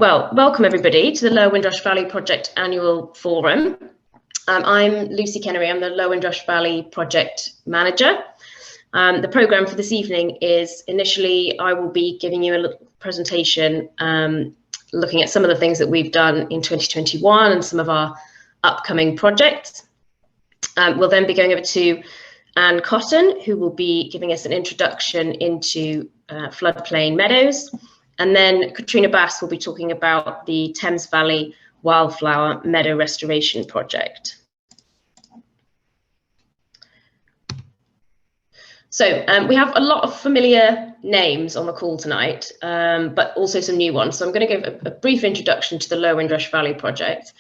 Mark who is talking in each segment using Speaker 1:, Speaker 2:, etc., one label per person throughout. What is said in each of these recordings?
Speaker 1: well, welcome everybody to the Lower Windrush Valley Project Annual Forum. I'm Lucy Kennery, I'm the Lower Windrush Valley Project Manager. The programme for this evening is initially I will be giving you a little presentation looking at some of the things that we've done in 2021 and some of our upcoming projects. We'll then be going over to Anne Cotton, who will be giving us an introduction into Floodplain Meadows. And then Catriona will be talking about the Thames Valley Wildflower Meadow Restoration Project. So we have a lot of familiar names on the call tonight, but also some new ones. So I'm going to give a brief introduction to the Lower Windrush Valley Project.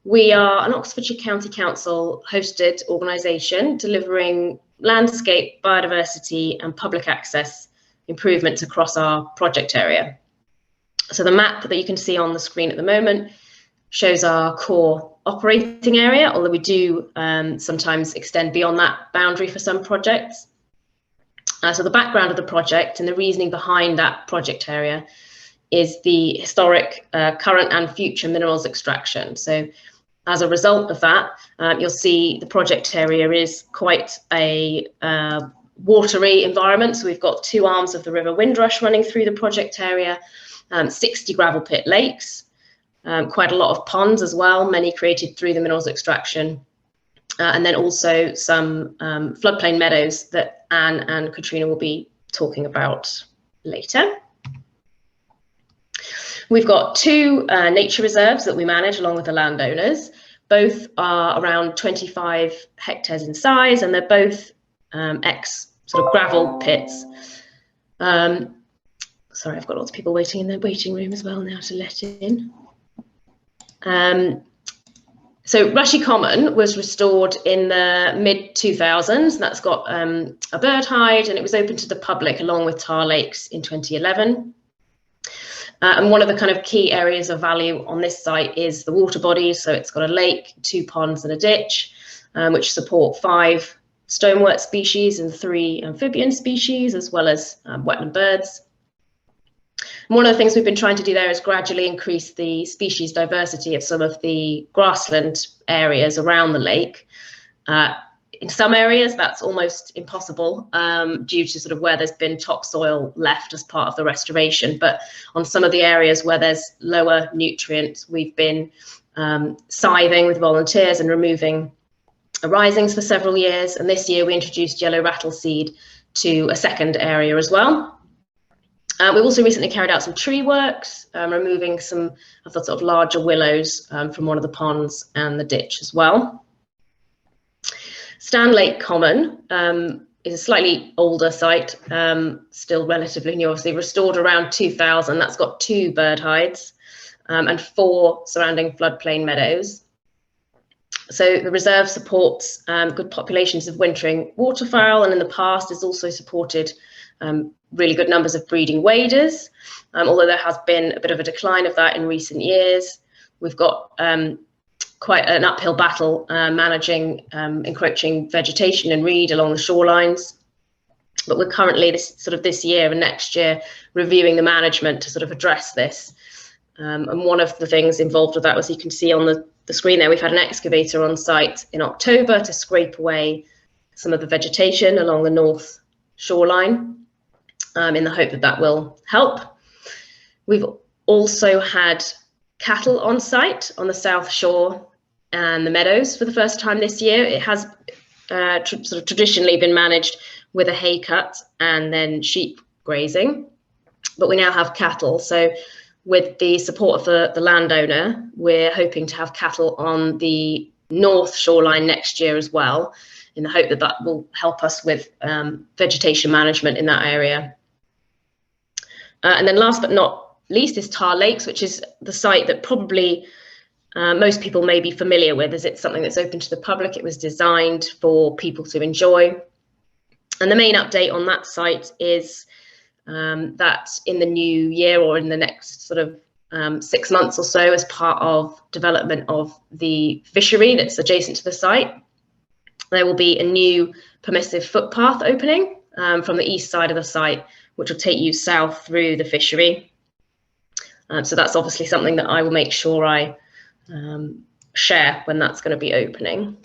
Speaker 1: We are an Oxfordshire County Council hosted organisation delivering landscape, biodiversity and public access improvements across our project area. So the map that you can see on the screen at the moment shows our core operating area, although we do sometimes extend beyond that boundary for some projects. So the background of the project and the reasoning behind that project area is the historic current and future minerals extraction. So as a result of that, you'll see the project area is quite a watery environment. So we've got two arms of the River Windrush running through the project area, 60 gravel pit lakes, quite a lot of ponds as well, many created through the minerals extraction, and then also some floodplain meadows that Anne and Catriona will be talking about later. We've got two nature reserves that we manage along with the landowners. Both are around 25 hectares in size, and they're both ex sort of gravel pits. Sorry, I've got lots of people waiting in the waiting room as well now to let in. So Rushy Common was restored in the mid-2000s. That's got a bird hide, and it was open to the public along with tar lakes in 2011. And one of the kind of key areas of value on this site is the water bodies. So it's got a lake, 2 ponds and a ditch, which support 5 stonewort species and 3 amphibian species, as well as wetland birds. And one of the things we've been trying to do there is gradually increase the species diversity of some of the grassland areas around the lake. In some areas, that's almost impossible due to sort of where there's been topsoil left as part of the restoration. But on some of the areas where there's lower nutrients, we've been scything with volunteers and removing risings for several years. And this year we introduced yellow rattleseed to a second area as well. We've also recently carried out some tree works, removing some of the sort of larger willows from one of the ponds and the ditch as well. Stan Lake Common is a slightly older site, still relatively new, obviously restored around 2000. That's got 2 bird hides and 4 surrounding floodplain meadows. So the reserve supports good populations of wintering waterfowl, and in the past has also supported really good numbers of breeding waders, although there has been a bit of a decline of that in recent years. We've got quite an uphill battle managing encroaching vegetation and reed along the shorelines. But we're currently this year and next year reviewing the management to sort of address this. And one of the things involved with that was, you can see on the screen there, we've had an excavator on site in October to scrape away some of the vegetation along the north shoreline in the hope that that will help. We've also had cattle on site on the south shore and the meadows for the first time this year. It has sort of traditionally been managed with a hay cut and then sheep grazing, but we now have cattle. So with the support of the landowner, we're hoping to have cattle on the north shoreline next year as well, in the hope that that will help us with vegetation management in that area. And then last but not least is Tar Lakes, which is the site that probably most people may be familiar with, as it's something that's open to the public. It was designed for people to enjoy. And the main update on that site is that in the new year, or in the next sort of 6 months or so, as part of development of the fishery that's adjacent to the site, there will be a new permissive footpath opening from the east side of the site, which will take you south through the fishery. So that's obviously something that I will make sure I share when that's going to be opening.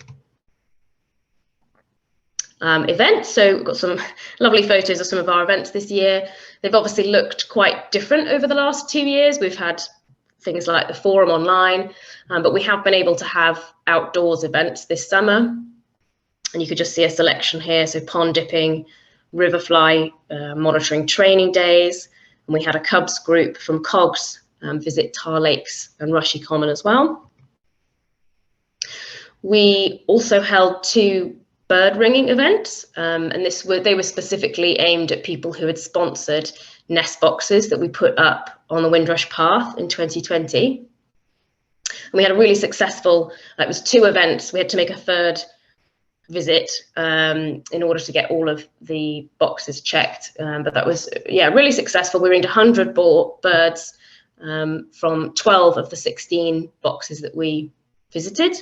Speaker 1: Events, so we've got some lovely photos of some of our events this year. They've obviously looked quite different over the last 2 years. We've had things like the forum online, but we have been able to have outdoors events this summer. And you could just see a selection here. So pond dipping, river fly monitoring training days. And we had a Cubs group from COGS visit Tar Lakes and Rushy Common as well. We also held 2 bird ringing events, and they were specifically aimed at people who had sponsored nest boxes that we put up on the Windrush path in 2020. And we had a really successful, it was 2 events. We had to make a third visit in order to get all of the boxes checked, but that was really successful. We ringed 100 birds from 12 of the 16 boxes that we visited.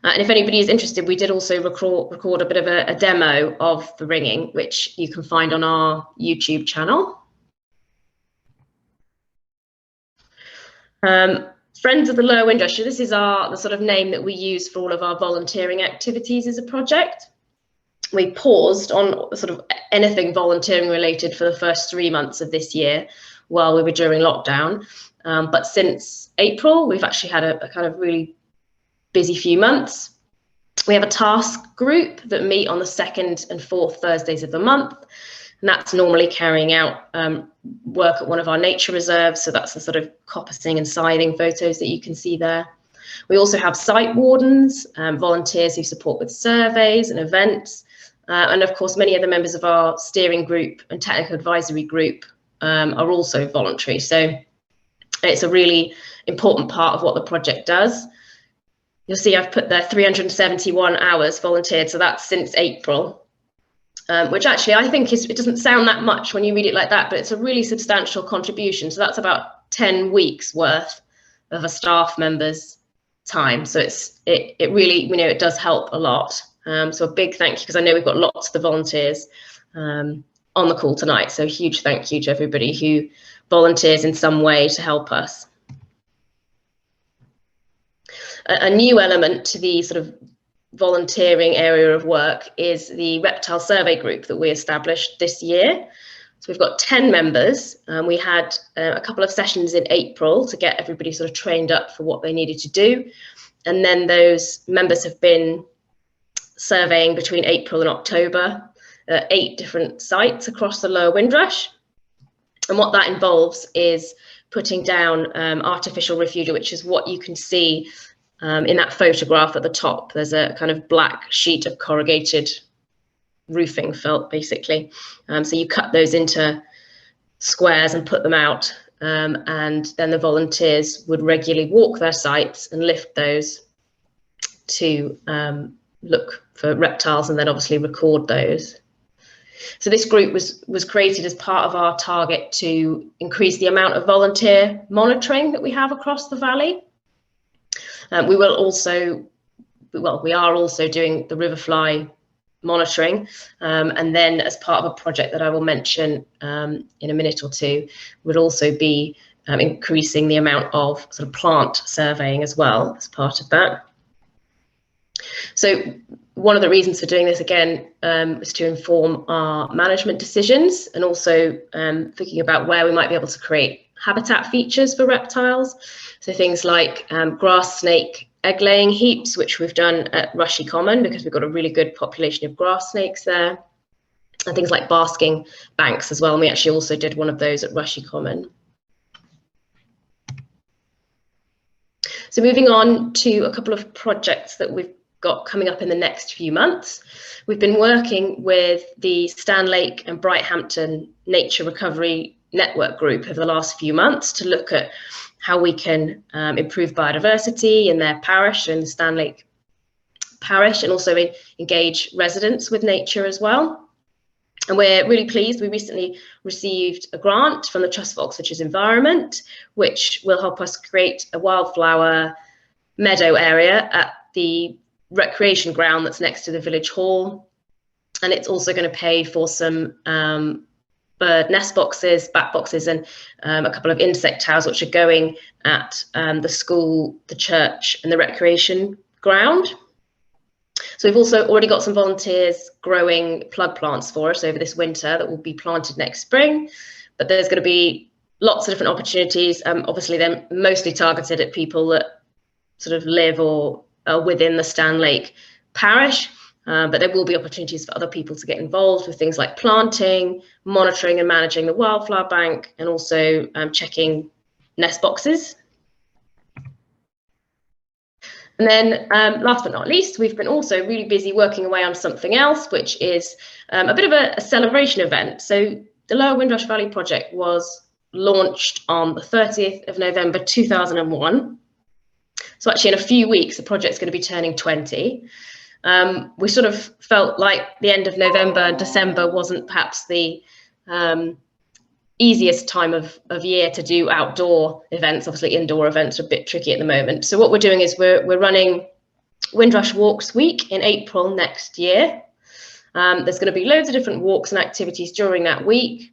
Speaker 1: And if anybody is interested, we did also record a bit of a demo of the ringing, which you can find on our YouTube channel. Friends of the Lower Windrush, this is the sort of name that we use for all of our volunteering activities as a project. We paused on sort of anything volunteering related for the first 3 months of this year while we were during lockdown. But since April, we've actually had a kind of really busy few months. We have a task group that meet on the 2nd and 4th Thursdays of the month, and that's normally carrying out work at one of our nature reserves. So that's the sort of coppicing and scything photos that you can see there. We also have site wardens, volunteers who support with surveys and events, and of course many of the members of our steering group and technical advisory group are also voluntary. So it's a really important part of what the project does. You'll see I've put there 371 hours volunteered, so that's since April, which actually I think it doesn't sound that much when you read it like that, but it's a really substantial contribution. So that's about 10 weeks worth of a staff member's time. So it really, it does help a lot. So a big thank you, because I know we've got lots of the volunteers on the call tonight. So a huge thank you to everybody who volunteers in some way to help us. A new element to the sort of volunteering area of work is the reptile survey group that we established this year. So we've got 10 members. We had a couple of sessions in April to get everybody sort of trained up for what they needed to do. And then those members have been surveying between April and October, 8 different sites across the Lower Windrush. And what that involves is putting down artificial refugia, which is what you can see in that photograph at the top. There's a kind of black sheet of corrugated roofing felt, basically. So you cut those into squares and put them out, and then the volunteers would regularly walk their sites and lift those to look for reptiles and then obviously record those. So this group was created as part of our target to increase the amount of volunteer monitoring that we have across the valley. We are also doing the river fly monitoring, and then as part of a project that I will mention in a minute or two, would also be increasing the amount of sort of plant surveying as well as part of that. So one of the reasons for doing this again is to inform our management decisions, and also thinking about where we might be able to create habitat features for reptiles. So things like grass snake egg laying heaps, which we've done at Rushy Common because we've got a really good population of grass snakes there, and things like basking banks as well. And we actually also did one of those at Rushy Common. So moving on to a couple of projects that we've got coming up in the next few months. We've been working with the Stan Lake and Brighthampton Nature Recovery Network group over the last few months to look at how we can improve biodiversity in their parish, in the Stan Lake parish, and also engage residents with nature as well. And we're really pleased. We recently received a grant from the Trust for Oxfordshire Environment, which will help us create a wildflower meadow area at the recreation ground that's next to the village hall. And it's also going to pay for some bird nest boxes, bat boxes, and a couple of insect towers, which are going at the school, the church, and the recreation ground. So we've also already got some volunteers growing plug plants for us over this winter that will be planted next spring. But there's going to be lots of different opportunities. Obviously, they're mostly targeted at people that sort of live or are within the Stanlake parish. But there will be opportunities for other people to get involved with things like planting, monitoring and managing the wildflower bank, and also checking nest boxes. And then last but not least, we've been also really busy working away on something else, which is a bit of a celebration event. So the Lower Windrush Valley project was launched on the 30th of November 2001. So actually in a few weeks, the project's going to be turning 20. We sort of felt like the end of November and December wasn't perhaps the easiest time of year to do outdoor events. Obviously indoor events are a bit tricky at the moment. So what we're doing is we're running Windrush Walks Week in April next year. There's going to be loads of different walks and activities during that week.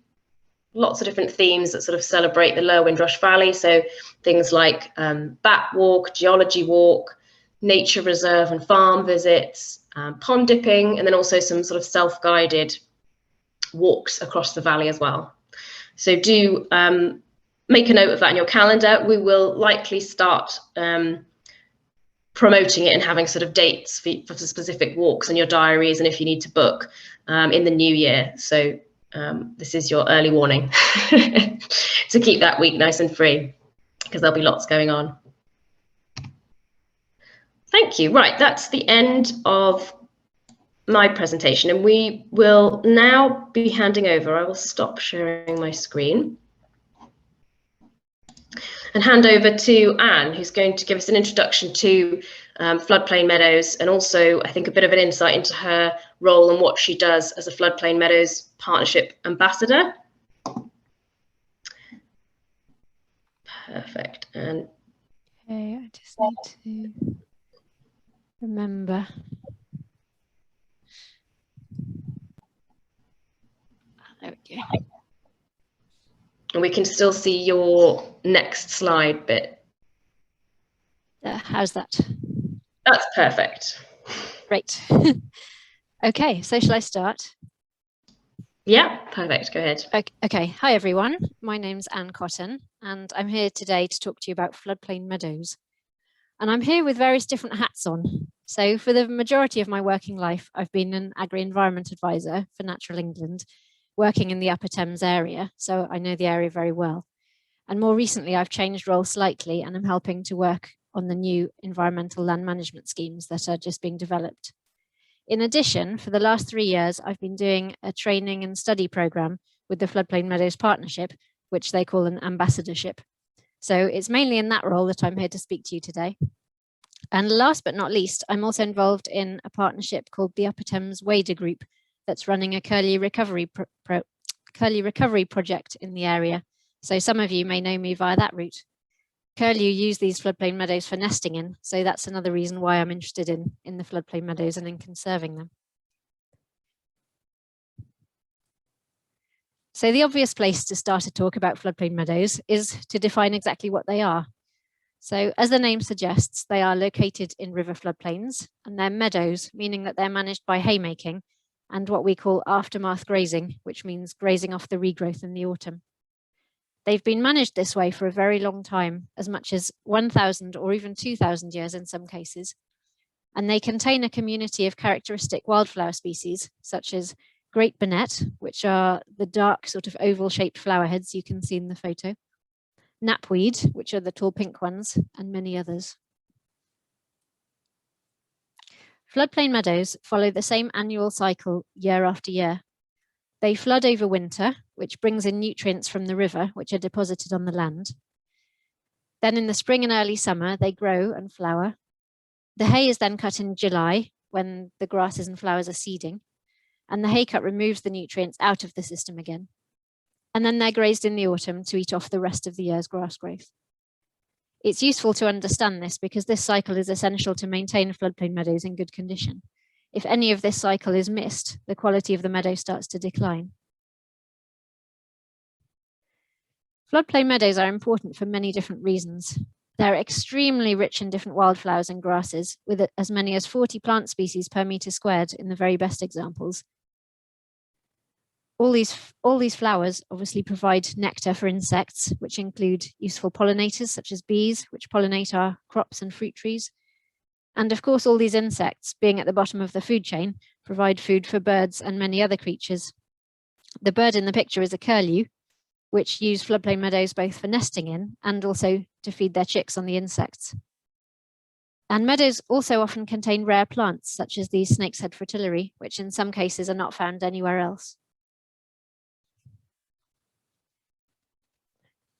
Speaker 1: Lots of different themes that sort of celebrate the Lower Windrush Valley. So things like bat walk, geology walk, nature reserve and farm visits, pond dipping, and then also some sort of self-guided walks across the valley as well. So do make a note of that in your calendar. We will likely start promoting it and having sort of dates for specific walks in your diaries, and if you need to book in the new year. So this is your early warning to keep that week nice and free, because there'll be lots going on. Thank you. Right, that's the end of my presentation, and we will now be handing over. I will stop sharing my screen and hand over to Anne, who's going to give us an introduction to Floodplain Meadows, and also I think a bit of an insight into her role and what she does as a Floodplain Meadows Partnership Ambassador. Perfect. And
Speaker 2: okay, I just need to remember. There we go.
Speaker 1: And we can still see your next slide bit.
Speaker 2: How's that?
Speaker 1: That's perfect.
Speaker 2: Great. Okay, so shall I start?
Speaker 1: Yeah, perfect. Go ahead.
Speaker 2: Okay. Hi, everyone. My name's Anne Cotton, and I'm here today to talk to you about Floodplain Meadows. And I'm here with various different hats on. So for the majority of my working life, I've been an agri-environment advisor for Natural England, working in the Upper Thames area, so I know the area very well. And more recently, I've changed roles slightly, and I'm helping to work on the new environmental land management schemes that are just being developed. In addition, for the last 3 years, I've been doing a training and study program with the Floodplain Meadows Partnership, which they call an ambassadorship. So it's mainly in that role that I'm here to speak to you today. And last but not least, I'm also involved in a partnership called the Upper Thames Wader Group that's running a curlew recovery project in the area. So some of you may know me via that route. Curlew use these floodplain meadows for nesting in, so that's another reason why I'm interested in the floodplain meadows and in conserving them. So the obvious place to start a talk about floodplain meadows is to define exactly what they are. So as the name suggests, they are located in river floodplains, and they're meadows, meaning that they're managed by haymaking and what we call aftermath grazing, which means grazing off the regrowth in the autumn. They've been managed this way for a very long time, as much as 1,000 or even 2,000 years in some cases. And they contain a community of characteristic wildflower species, such as great bonnet, which are the dark sort of oval-shaped flower heads you can see in the photo, knapweed, which are the tall pink ones, and many others. Floodplain meadows follow the same annual cycle year after year. They flood over winter, which brings in nutrients from the river, which are deposited on the land. Then in the spring and early summer, they grow and flower. The hay is then cut in July, when the grasses and flowers are seeding, and the hay cut removes the nutrients out of the system again. And then they're grazed in the autumn to eat off the rest of the year's grass growth. It's useful to understand this because this cycle is essential to maintain floodplain meadows in good condition. If any of this cycle is missed, the quality of the meadow starts to decline. Floodplain meadows are important for many different reasons. They're extremely rich in different wildflowers and grasses, with as many as 40 plant species per metre squared in the very best examples. All these flowers obviously provide nectar for insects, which include useful pollinators such as bees, which pollinate our crops and fruit trees. And of course, all these insects, being at the bottom of the food chain, provide food for birds and many other creatures. The bird in the picture is a curlew, which use floodplain meadows both for nesting in and also to feed their chicks on the insects. And meadows also often contain rare plants, such as the snake's head fritillary, which in some cases are not found anywhere else.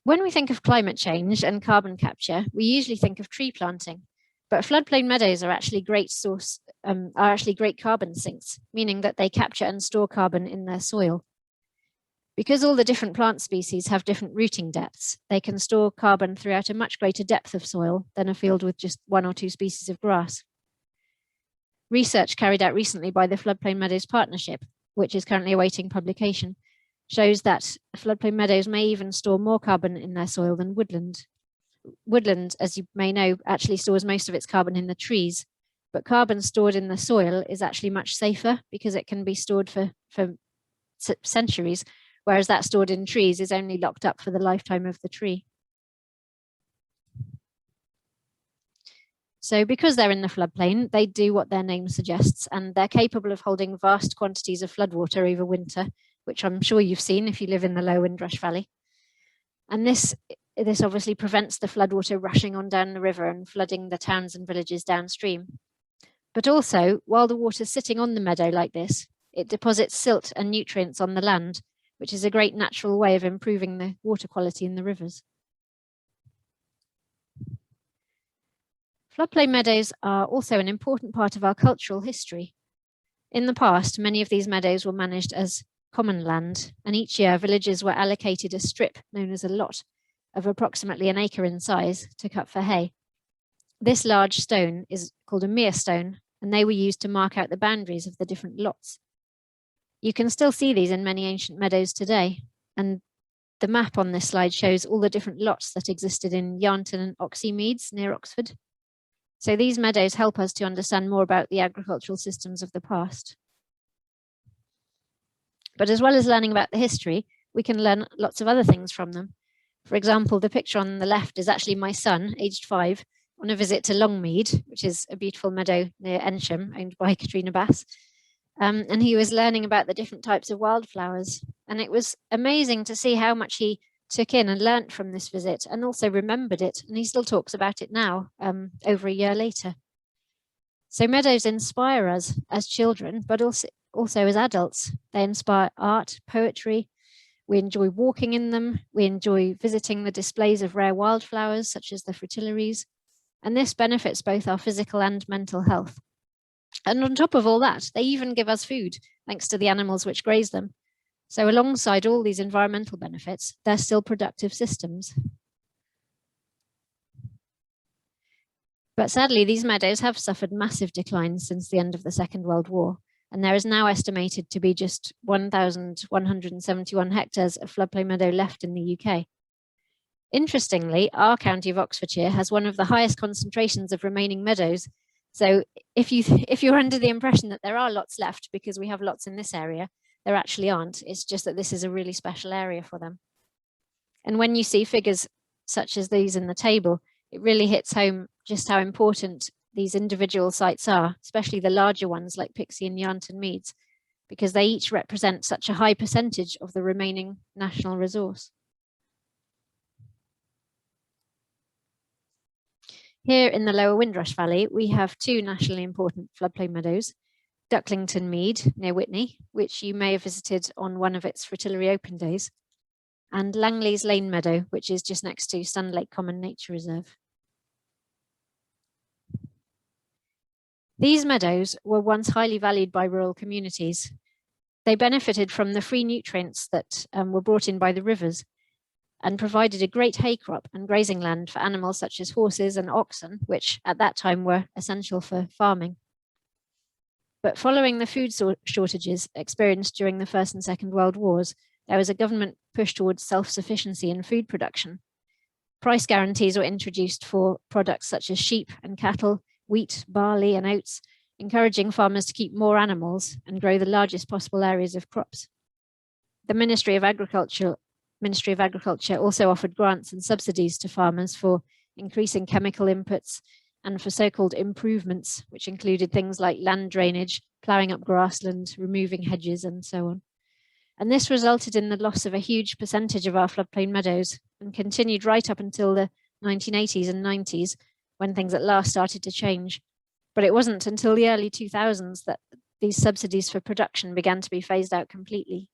Speaker 2: When we think of climate change and carbon capture, we usually think of tree planting, but floodplain meadows are actually great carbon sinks, meaning that they capture and store carbon in their soil. Because all the different plant species have different rooting depths, they can store carbon throughout a much greater depth of soil than a field with just 1 or 2 species of grass. Research carried out recently by the Floodplain Meadows Partnership, which is currently awaiting publication, shows that floodplain meadows may even store more carbon in their soil than woodland. Woodland, as you may know, actually stores most of its carbon in the trees, but carbon stored in the soil is actually much safer because it can be stored for centuries, whereas that stored in trees is only locked up for the lifetime of the tree. So because they're in the floodplain, they do what their name suggests, and they're capable of holding vast quantities of floodwater over winter, which I'm sure you've seen if you live in the low Windrush Valley. And this obviously prevents the floodwater rushing on down the river and flooding the towns and villages downstream. But also, while the water's sitting on the meadow like this, it deposits silt and nutrients on the land, which is a great natural way of improving the water quality in the rivers. Floodplain meadows are also an important part of our cultural history. In the past, many of these meadows were managed as common land, and each year villages were allocated a strip known as a lot of approximately an acre in size to cut for hay. This large stone is called a mere stone, and they were used to mark out the boundaries of the different lots. You can still see these in many ancient meadows today, and the map on this slide shows all the different lots that existed in Yarnton and Oxley Meads near Oxford. So these meadows help us to understand more about the agricultural systems of the past. But as well as learning about the history, we can learn lots of other things from them. For example, the picture on the left is actually my son, aged 5, on a visit to Longmead, which is a beautiful meadow near Ensham, owned by Catriona Bass. And he was learning about the different types of wildflowers. And it was amazing to see how much he took in and learnt from this visit, and also remembered it. And he still talks about it now, over a year later. So meadows inspire us as children, but also as adults. They inspire art, poetry. We enjoy walking in them. We enjoy visiting the displays of rare wildflowers, such as the fritillaries. And this benefits both our physical and mental health. And on top of all that, they even give us food, thanks to the animals which graze them. So alongside all these environmental benefits, they're still productive systems. But sadly, these meadows have suffered massive declines since the end of the Second World War, and there is now estimated to be just 1,171 hectares of floodplain meadow left in the UK. Interestingly, our county of Oxfordshire has one of the highest concentrations of remaining meadows. So if you're under the impression that there are lots left because we have lots in this area, there actually aren't. It's just that this is a really special area for them. And when you see figures such as these in the table, it really hits home just how important these individual sites are, especially the larger ones like Pixie and Yarnton Meads, because they each represent such a high percentage of the remaining national resource. Here in the lower Windrush Valley, we have 2 nationally important floodplain meadows, Ducklington Mead near Witney, which you may have visited on one of its fritillary open days, and Langley's Lane Meadow, which is just next to Sun Lake Common Nature Reserve. These meadows were once highly valued by rural communities. They benefited from the free nutrients that were brought in by the rivers, and provided a great hay crop and grazing land for animals such as horses and oxen, which at that time were essential for farming. But following the food shortages experienced during the First and Second World Wars, there was a government push towards self-sufficiency in food production. Price guarantees were introduced for products such as sheep and cattle, wheat, barley, and oats, encouraging farmers to keep more animals and grow the largest possible areas of crops. The Ministry of Agriculture also offered grants and subsidies to farmers for increasing chemical inputs and for so-called improvements, which included things like land drainage, ploughing up grassland, removing hedges, and so on. And this resulted in the loss of a huge percentage of our floodplain meadows and continued right up until the 1980s and 90s, when things at last started to change. But it wasn't until the early 2000s that these subsidies for production began to be phased out completely.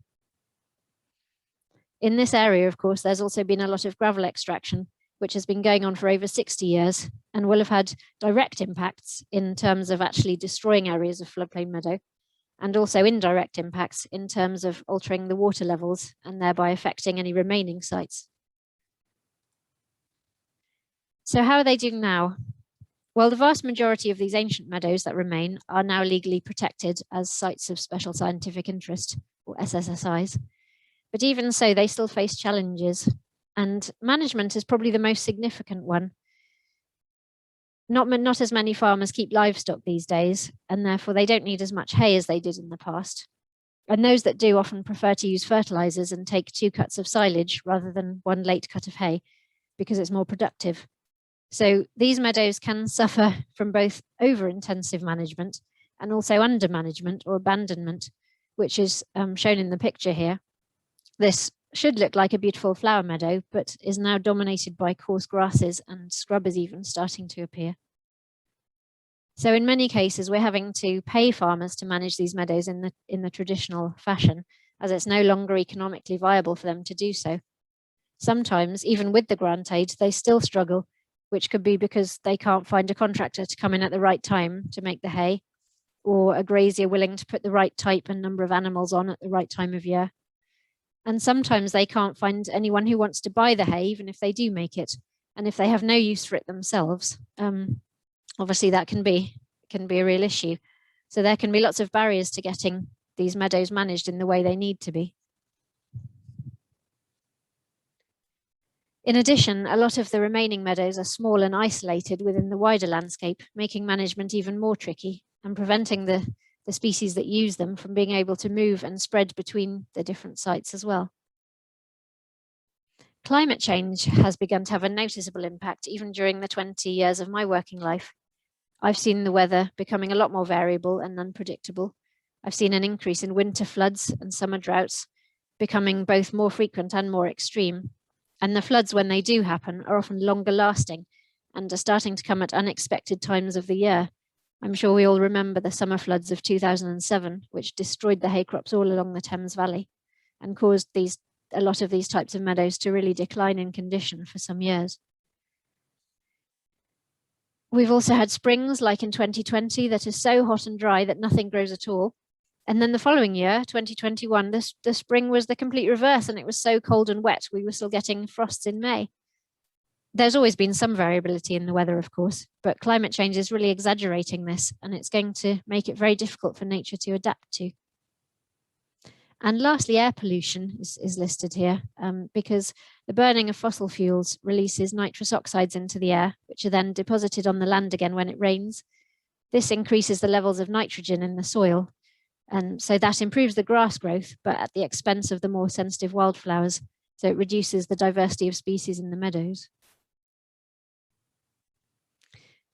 Speaker 2: In this area, of course, there's also been a lot of gravel extraction, which has been going on for over 60 years and will have had direct impacts in terms of actually destroying areas of floodplain meadow, and also indirect impacts in terms of altering the water levels and thereby affecting any remaining sites. So how are they doing now? Well, the vast majority of these ancient meadows that remain are now legally protected as sites of special scientific interest, or SSSIs. But even so, they still face challenges, and management is probably the most significant one. Not as many farmers keep livestock these days, and therefore they don't need as much hay as they did in the past. And those that do often prefer to use fertilizers and take 2 cuts of silage rather than 1 late cut of hay, because it's more productive. So these meadows can suffer from both over-intensive management and also under-management or abandonment, which is shown in the picture here. This should look like a beautiful flower meadow, but is now dominated by coarse grasses, and scrub is even starting to appear. So in many cases, we're having to pay farmers to manage these meadows in the traditional fashion, as it's no longer economically viable for them to do so. Sometimes, even with the grant aid, they still struggle, which could be because they can't find a contractor to come in at the right time to make the hay, or a grazier willing to put the right type and number of animals on at the right time of year. And sometimes they can't find anyone who wants to buy the hay, even if they do make it. And if they have no use for it themselves, obviously that can be a real issue. So there can be lots of barriers to getting these meadows managed in the way they need to be. In addition, a lot of the remaining meadows are small and isolated within the wider landscape, making management even more tricky and preventing the species that use them from being able to move and spread between the different sites as well. Climate change has begun to have a noticeable impact even during the 20 years of my working life. I've seen the weather becoming a lot more variable and unpredictable. I've seen an increase in winter floods and summer droughts becoming both more frequent and more extreme. And the floods, when they do happen, are often longer lasting and are starting to come at unexpected times of the year. I'm sure we all remember the summer floods of 2007, which destroyed the hay crops all along the Thames Valley and caused a lot of these types of meadows to really decline in condition for some years. We've also had springs, like in 2020, that are so hot and dry that nothing grows at all. And then the following year, 2021, the spring was the complete reverse, and it was so cold and wet, we were still getting frosts in May. There's always been some variability in the weather, of course, but climate change is really exaggerating this, and it's going to make it very difficult for nature to adapt to. And lastly, air pollution is listed here because the burning of fossil fuels releases nitrous oxides into the air, which are then deposited on the land again when it rains. This increases the levels of nitrogen in the soil, and so that improves the grass growth, but at the expense of the more sensitive wildflowers. So it reduces the diversity of species in the meadows.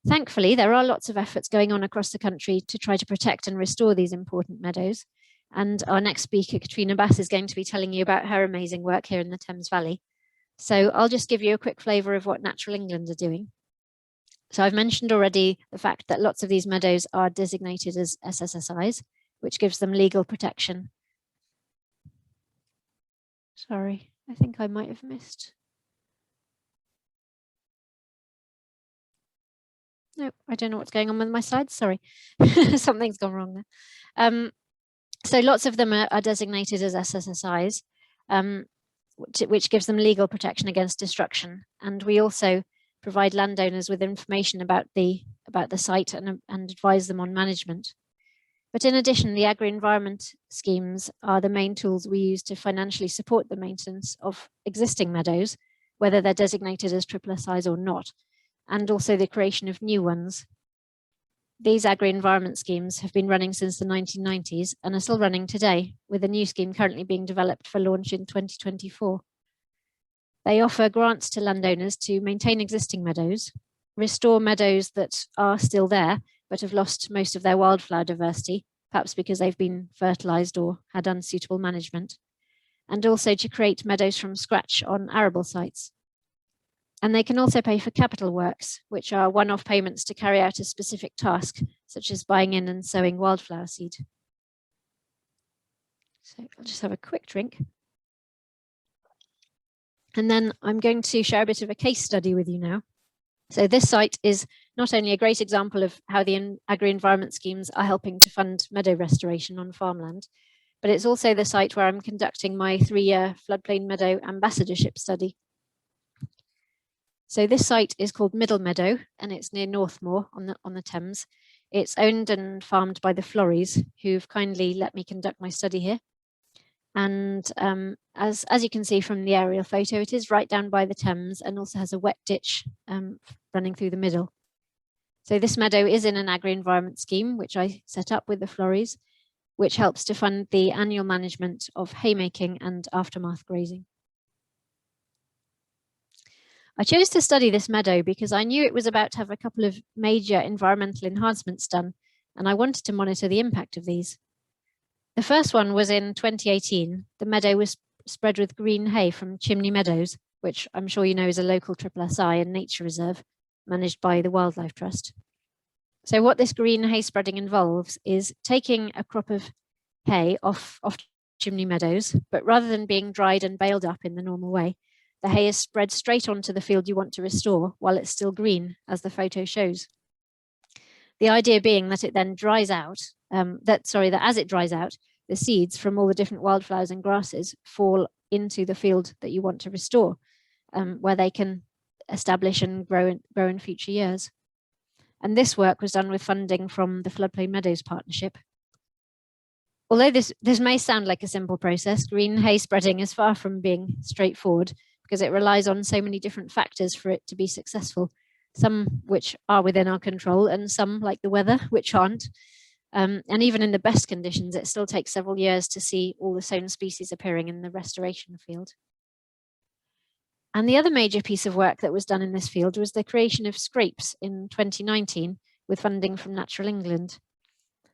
Speaker 2: Thankfully, there are lots of efforts going on across the country to try to protect and restore these important meadows. And our next speaker, Catriona, is going to be telling you about her amazing work here in the Thames Valley. So I'll just give you a quick flavour of what Natural England are doing. So I've mentioned already the fact that lots of these meadows are designated as SSSIs, which gives them legal protection. Sorry, I think I might have missed. No, I don't know what's going on with my slides, sorry. Something's gone wrong there. So lots of them are designated as SSSIs, which gives them legal protection against destruction. And we also provide landowners with information about the site and advise them on management. But in addition, the agri-environment schemes are the main tools we use to financially support the maintenance of existing meadows, whether they're designated as SSSIs or not, and also the creation of new ones. These agri-environment schemes have been running since the 1990s and are still running today, with a new scheme currently being developed for launch in 2024. They offer grants to landowners to maintain existing meadows, restore meadows that are still there but have lost most of their wildflower diversity, perhaps because they've been fertilised or had unsuitable management, and also to create meadows from scratch on arable sites. And they can also pay for capital works, which are one-off payments to carry out a specific task, such as buying in and sowing wildflower seed. So I'll just have a quick drink. And then I'm going to share a bit of a case study with you now. So this site is not only a great example of how the agri-environment schemes are helping to fund meadow restoration on farmland, but it's also the site where I'm conducting my 3-year floodplain meadow ambassadorship study. So this site is called Meadow, and it's near Northmoor on the Thames. It's owned and farmed by the Florries, who've kindly let me conduct my study here. And as you can see from the aerial photo, it is right down by the Thames and also has a wet ditch running through the middle. So this meadow is in an agri-environment scheme, which I set up with the Florries, which helps to fund the annual management of haymaking and aftermath grazing. I chose to study this meadow because I knew it was about to have a couple of major environmental enhancements done, and I wanted to monitor the impact of these. The first one was in 2018. The meadow was spread with green hay from Chimney Meadows, which I'm sure you know is a local SSSI and nature reserve managed by the Wildlife Trust. So what this green hay spreading involves is taking a crop of hay off Chimney Meadows, but rather than being dried and baled up in the normal way, the hay is spread straight onto the field you want to restore while it's still green, as the photo shows. The idea being that it then dries out, that as it dries out, the seeds from all the different wildflowers and grasses fall into the field that you want to restore, where they can establish and grow in future years. And this work was done with funding from the Floodplain Meadows Partnership. Although this may sound like a simple process, green hay spreading is far from being straightforward, because it relies on so many different factors for it to be successful, some which are within our control and some, like the weather, which aren't. And even in the best conditions, it still takes several years to see all the sown species appearing in the restoration field. And the other major piece of work that was done in this field was the creation of scrapes in 2019 with funding from Natural England.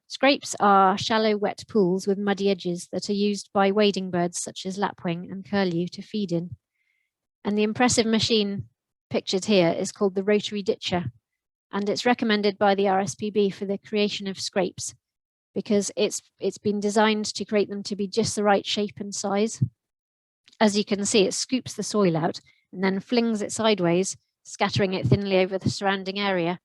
Speaker 2: Scrapes are shallow, wet pools with muddy edges that are used by wading birds such as lapwing and curlew to feed in. And the impressive machine pictured here is called the rotary ditcher, and it's recommended by the RSPB for the creation of scrapes because it's been designed to create them to be just the right shape and size. As you can see, it scoops the soil out and then flings it sideways, scattering it thinly over the surrounding area.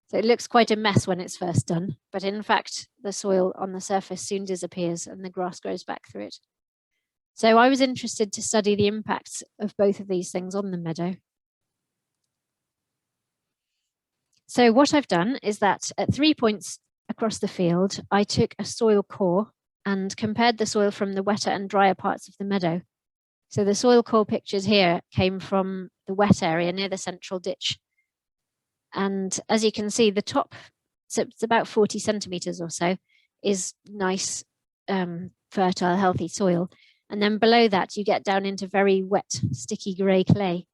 Speaker 2: So it looks quite a mess when it's first done, but in fact, the soil on the surface soon disappears and the grass grows back through it. So I was interested to study the impacts of both of these things on the meadow. So what I've done is that at 3 points across the field, I took a soil core and compared the soil from the wetter and drier parts of the meadow. So the soil core pictured here came from the wet area near the central ditch. And as you can see, the top, so it's about 40 centimeters or so, is nice, fertile, healthy soil. And then below that, you get down into very wet, sticky grey clay.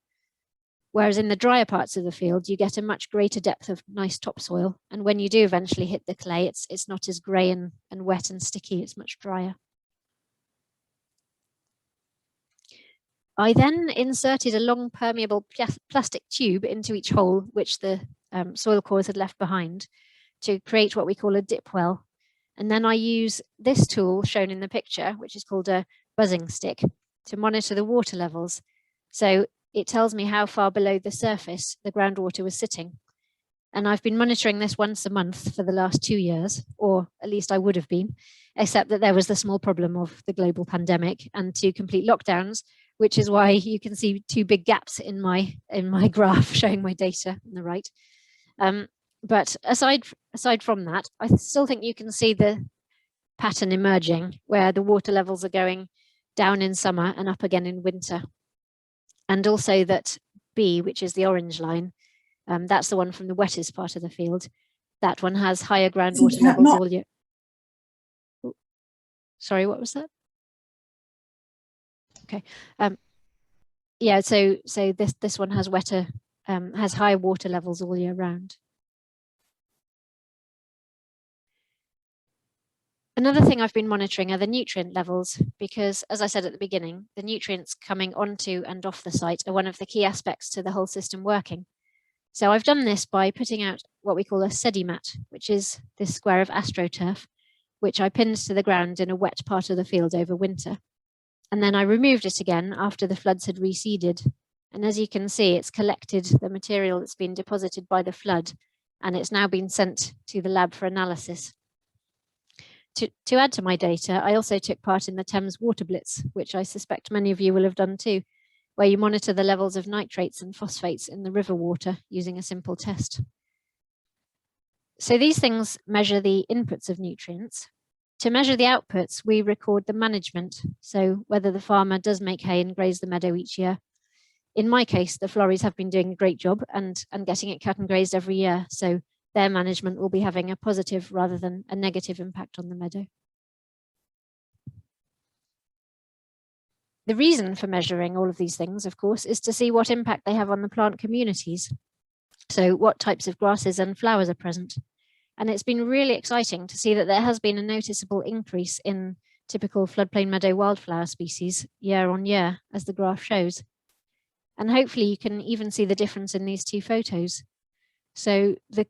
Speaker 2: Whereas in the drier parts of the field, you get a much greater depth of nice topsoil. And when you do eventually hit the clay, it's not as grey and wet and sticky, it's much drier. I then inserted a long permeable plastic tube into each hole, which the soil cores had left behind, to create what we call a dip well. And then I use this tool shown in the picture, which is called a buzzing stick, to monitor the water levels. So it tells me how far below the surface the groundwater was sitting. And I've been monitoring this once a month for the last 2 years, or at least I would have been, except that there was the small problem of the global pandemic and 2 complete lockdowns, which is why you can see 2 big gaps in my graph showing my data on the right. But aside from that, I still think you can see the pattern emerging where the water levels are going down in summer and up again in winter. And also that B, which is the orange line, that's the one from the wettest part of the field. That one has higher groundwater levels all year. Sorry, what was that? Okay. Yeah, so this one has wetter, has higher water levels all year round. Another thing I've been monitoring are the nutrient levels, because as I said at the beginning, the nutrients coming onto and off the site are one of the key aspects to the whole system working. So I've done this by putting out what we call a sedimat, which is this square of astroturf, which I pinned to the ground in a wet part of the field over winter. And then I removed it again after the floods had reseeded. And as you can see, it's collected the material that's been deposited by the flood, and it's now been sent to the lab for analysis. To add to my data, I also took part in the Thames water blitz, which I suspect many of you will have done too, where you monitor the levels of nitrates and phosphates in the river water using a simple test. So these things measure the inputs of nutrients. To measure the outputs, we record the management, so whether the farmer does make hay and graze the meadow each year. In my case, the Flories have been doing a great job and getting it cut and grazed every year, so their management will be having a positive rather than a negative impact on the meadow. The reason for measuring all of these things, of course, is to see what impact they have on the plant communities. So what types of grasses and flowers are present. And it's been really exciting to see that there has been a noticeable increase in typical floodplain meadow wildflower species year on year, as the graph shows. And hopefully you can even see the difference in these two photos. So the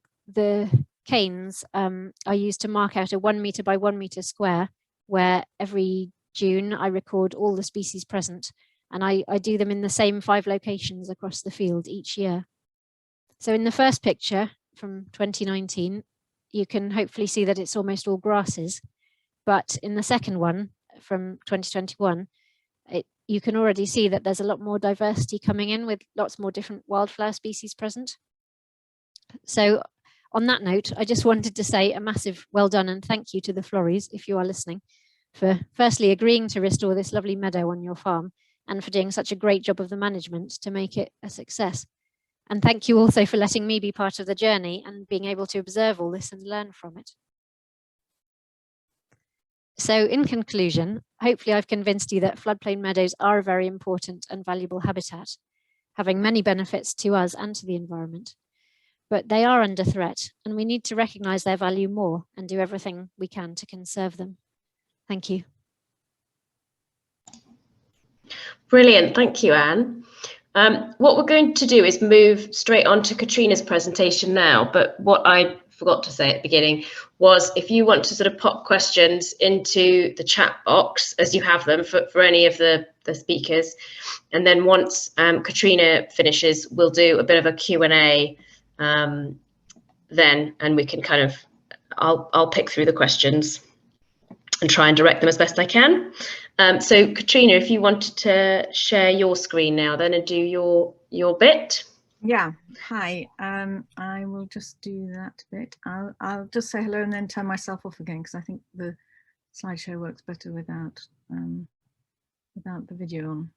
Speaker 2: canes are used to mark out a 1 metre by 1 metre square, where every June I record all the species present, and I do them in the same 5 locations across the field each year. So in the first picture from 2019, you can hopefully see that it's almost all grasses, but in the second one from 2021, you can already see that there's a lot more diversity coming in with lots more different wildflower species present. So on that note, I just wanted to say a massive well done and thank you to the Flories, if you are listening, for firstly agreeing to restore this lovely meadow on your farm and for doing such a great job of the management to make it a success. And thank you also for letting me be part of the journey and being able to observe all this and learn from it. So in conclusion, hopefully I've convinced you that floodplain meadows are a very important and valuable habitat, having many benefits to us and to the environment. But they are under threat, and we need to recognise their value more and do everything we can to conserve them. Thank you.
Speaker 1: Brilliant, thank you, Anne. What we're going to do is move straight on to Catriona's presentation now, but what I forgot to say at the beginning was if you want to sort of pop questions into the chat box as you have them for any of the speakers, and then once Catriona finishes, we'll do a bit of a Q&A then, and we can kind of, I'll pick through the questions and try and direct them as best I can. So Catriona, if you wanted to share your screen now then and do your bit.
Speaker 3: Yeah, hi, I will just do that bit. I'll just say hello and then turn myself off again, because I think the slideshow works better without the video on.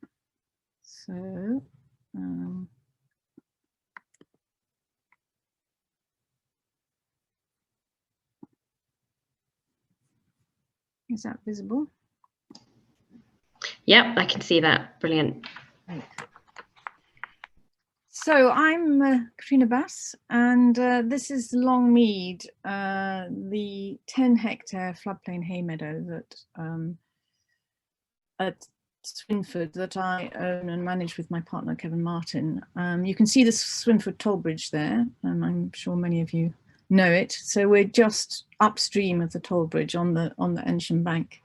Speaker 3: So is that visible?
Speaker 1: Yep, I can see that. Brilliant.
Speaker 3: Right. So I'm Catriona Bass, and this is Longmead, the 10-hectare floodplain hay meadow that at Swinford that I own and manage with my partner Kevin Martin. You can see the Swinford toll bridge there, and I'm sure many of you know it. So we're just upstream of the toll bridge on the Ensham bank.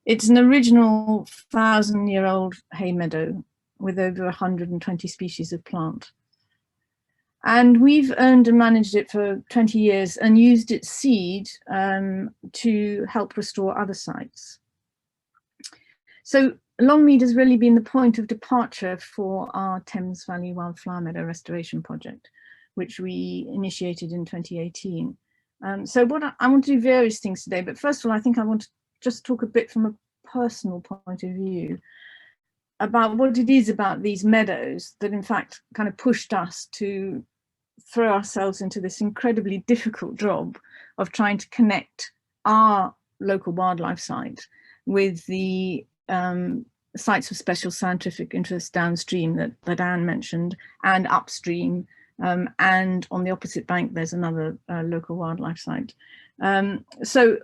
Speaker 3: It's an original 1,000-year-old hay meadow with over 120 species of plant. And we've owned and managed it for 20 years and used its seed to help restore other sites. So Longmead has really been the point of departure for our Thames Valley Wildflower Meadow Restoration Project, which we initiated in 2018. So what I want to do various things today, but first of all, I think I want to just talk a bit from a personal point of view about what it is about these meadows that in fact kind of pushed us to throw ourselves into this incredibly difficult job of trying to connect our local wildlife site with the sites of special scientific interest downstream that Anne mentioned, and upstream, and on the opposite bank there's another local wildlife site. So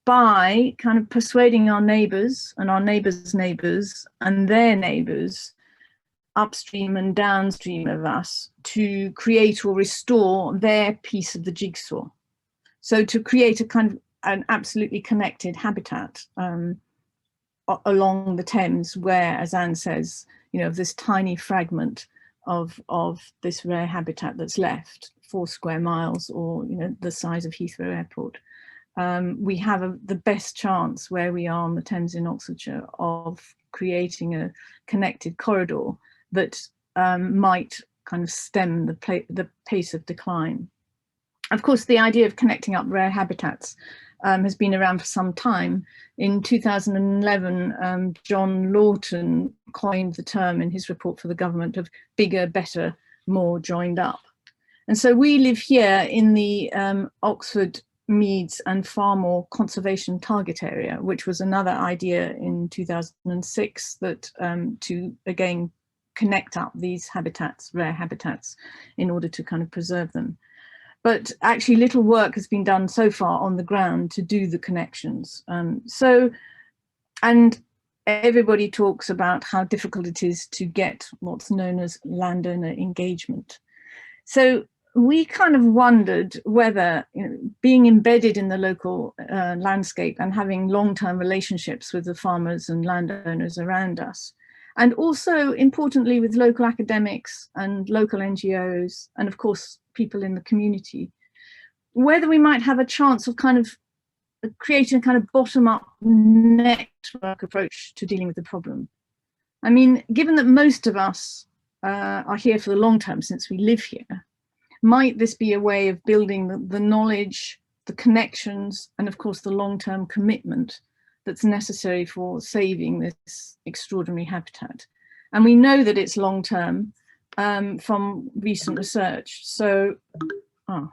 Speaker 3: by kind of persuading our neighbours and our neighbours' neighbours and their neighbours upstream and downstream of us to create or restore their piece of the jigsaw. So to create a kind of an absolutely connected habitat along the Thames, where, as Anne says, you know, this tiny fragment of this rare habitat that's left, 4 square miles, or, you know, the size of Heathrow Airport. We have the best chance where we are on the Thames in Oxfordshire of creating a connected corridor that might kind of stem the pace of decline. Of course, the idea of connecting up rare habitats has been around for some time. In 2011, John Lawton coined the term in his report for the government of bigger, better, more joined up. And so we live here in the Oxford Meads and Farmore Conservation Target Area, which was another idea in 2006 that to again connect up these habitats, rare habitats, in order to kind of preserve them. But actually little work has been done so far on the ground to do the connections. And everybody talks about how difficult it is to get what's known as landowner engagement. So we kind of wondered whether, you know, being embedded in the local landscape and having long-term relationships with the farmers and landowners around us, and also importantly with local academics and local NGOs, and of course people in the community, whether we might have a chance of kind of creating a kind of bottom-up network approach to dealing with the problem. I mean, given that most of us are here for the long term since we live here, might this be a way of building the knowledge, the connections, and of course the long-term commitment that's necessary for saving this extraordinary habitat? And we know that it's long-term from recent research. So, I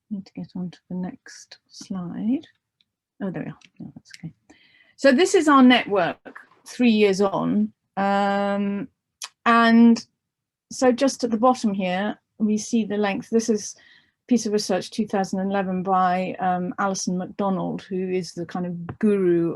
Speaker 3: need to get on to the next slide. Oh, there we are. Oh, that's okay. So this is our network 3 years on. And so just at the bottom here, we see the length. This is a piece of research 2011 by Alison MacDonald, who is the kind of guru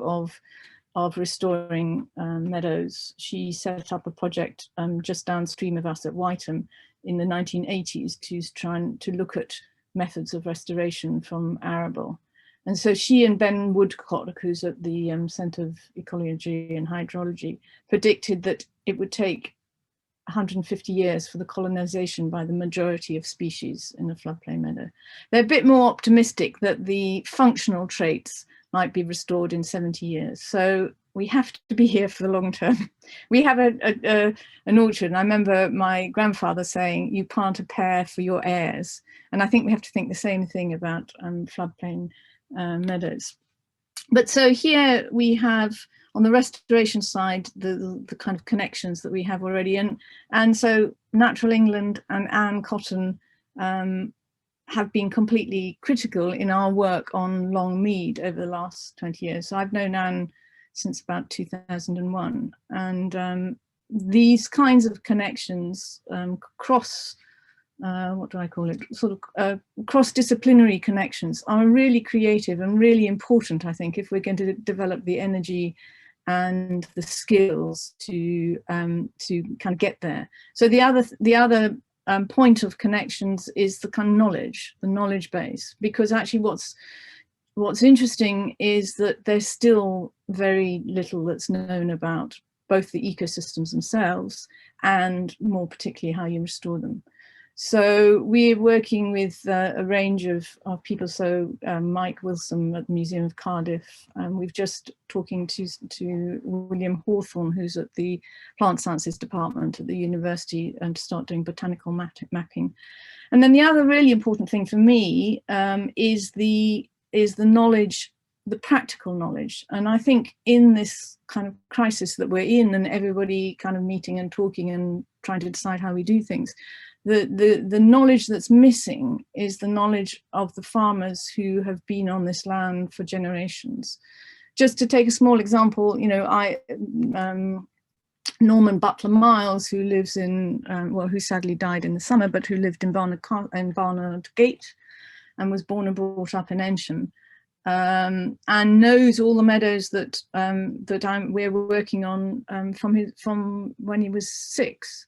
Speaker 3: of restoring meadows. She set up a project just downstream of us at Whiteham in the 1980s to try and to look at methods of restoration from arable. And so she and Ben Woodcock, who's at the Centre of Ecology and Hydrology, predicted that it would take 150 years for the colonization by the majority of species in a floodplain meadow. They're a bit more optimistic that the functional traits might be restored in 70 years. So we have to be here for the long term. We have an orchard, and I remember my grandfather saying, you plant a pear for your heirs. And I think we have to think the same thing about floodplain meadows. But so here we have, on the restoration side, the kind of connections that we have already. And so Natural England and Anne Cotton have been completely critical in our work on Longmead over the last 20 years. So I've known Anne since about 2001. And these kinds of connections cross, what do I call it, sort of cross-disciplinary connections are really creative and really important, I think, if we're going to develop the energy and the skills to kind of get there. So the other point of connections is the kind of the knowledge base, because actually what's interesting is that there's still very little that's known about both the ecosystems themselves and more particularly how you restore them. So we're working with a range of people. So Mike Wilson at the Museum of Cardiff, and we've just talking to William Hawthorne, who's at the Plant Sciences Department at the university, and to start doing botanical mapping. And then the other really important thing for me is the knowledge, the practical knowledge. And I think in this kind of crisis that we're in, and everybody kind of meeting and talking and trying to decide how we do things, the knowledge that's missing is the knowledge of the farmers who have been on this land for generations. Just to take a small example, you know, Norman Butler Miles, who lives in, well, who sadly died in the summer, but who lived in Barnard Gate and was born and brought up in Ensham, and knows all the meadows that we're working on from when he was 6.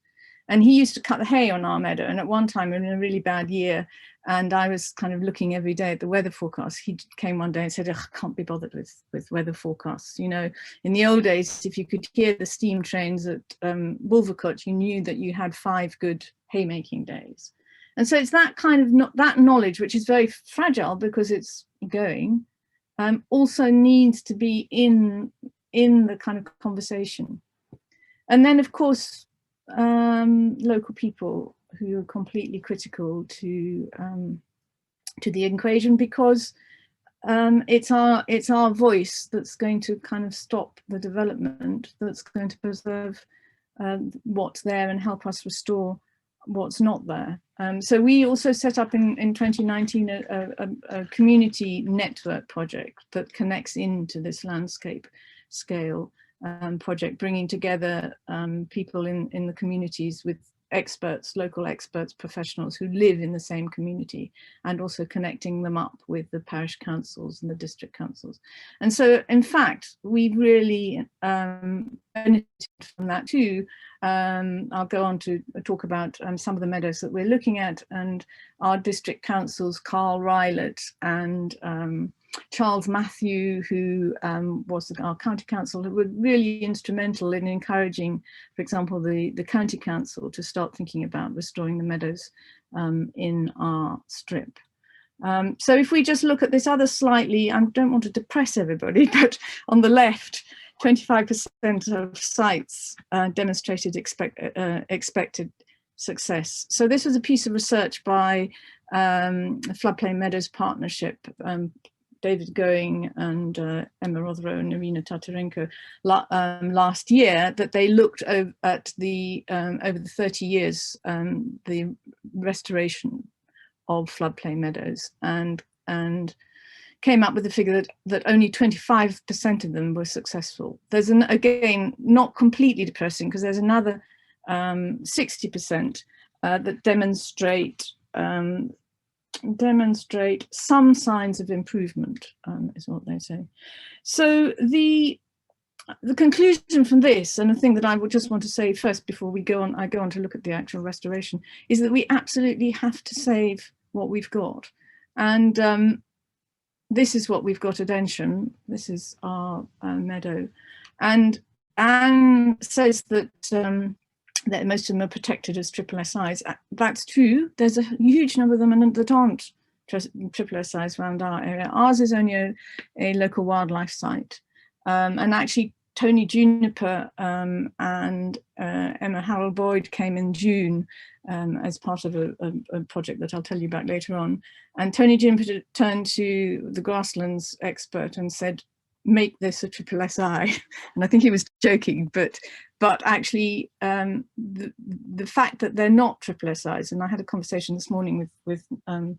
Speaker 3: And he used to cut the hay on our meadow. And at one time, in a really bad year, and I was kind of looking every day at the weather forecast, he came one day and said, I can't be bothered with weather forecasts. You know, in the old days, if you could hear the steam trains at Wolvercote, you knew that you had 5 good haymaking days. And so it's that kind of that knowledge, which is very fragile because it's going, also needs to be in the kind of conversation. And then, of course, local people who are completely critical to the equation, because it's our voice that's going to kind of stop the development, that's going to preserve what's there and help us restore what's not there. So we also set up in 2019 a community network project that connects into this landscape scale project, bringing together people in the communities with experts, local experts, professionals who live in the same community, and also connecting them up with the parish councils and the district councils. And so, in fact, we really benefited from that too. I'll go on to talk about some of the meadows that we're looking at, and our district councils, Carl Rylett and Charles Matthew, who was our county council, who were really instrumental in encouraging, for example, the county council to start thinking about restoring the meadows in our strip. So if we just look at this other slightly, I don't want to depress everybody, but on the left, 25% of sites demonstrated expected success. So this was a piece of research by Floodplain Meadows Partnership, David Going and Emma Rothero and Irina Tatarenko last year, that they looked at the over the 30 years the restoration of floodplain meadows, and came up with the figure that only 25% of them were successful. There's again, not completely depressing, because there's another 60% that demonstrate some signs of improvement, is what they say. So the conclusion from this, and the thing that I would just want to say first before I go on to look at the actual restoration, is that we absolutely have to save what we've got. And this is what we've got at Ensham. This is our meadow. And Anne says that most of them are protected as triple SIs. That's true. There's a huge number of them that aren't triple SIs around our area. Ours is only a local wildlife site. And actually, Tony Juniper and Emma Harold Boyd came in June as part of a project that I'll tell you about later on. And Tony Juniper turned to the grasslands expert and said, make this a triple SI. And I think he was joking, but actually the fact that they're not triple SIs, and I had a conversation this morning with a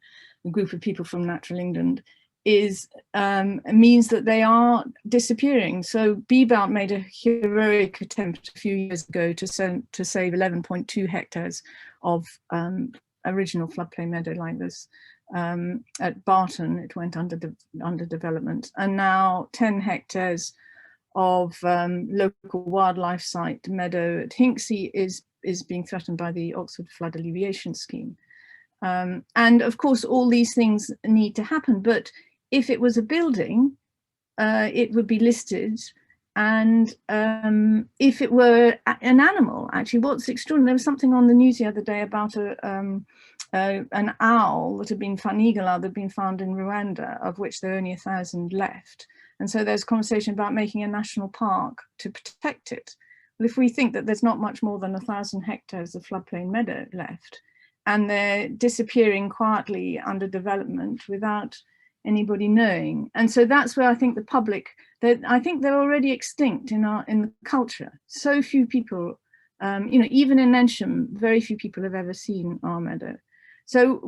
Speaker 3: group of people from Natural England, means that they are disappearing. So Beebout made a heroic attempt a few years ago to save 11.2 hectares of original floodplain meadow like this. At Barton, it went under development, and now 10 hectares of local wildlife site meadow at Hinksey is being threatened by the Oxford Flood Alleviation Scheme. And of course, all these things need to happen, but if it was a building, it would be listed. And if it were an animal, actually, what's extraordinary, there was something on the news the other day about an owl that had been found, an eagle owl that had been found in Rwanda, of which there are only 1,000 left. And so there's conversation about making a national park to protect it. Well, if we think that there's not much more than 1,000 hectares of floodplain meadow left, and they're disappearing quietly under development without anybody knowing. And so that's where I think the public, I think they're already extinct in the culture. So few people, you know, even in Ensham, very few people have ever seen our meadow. So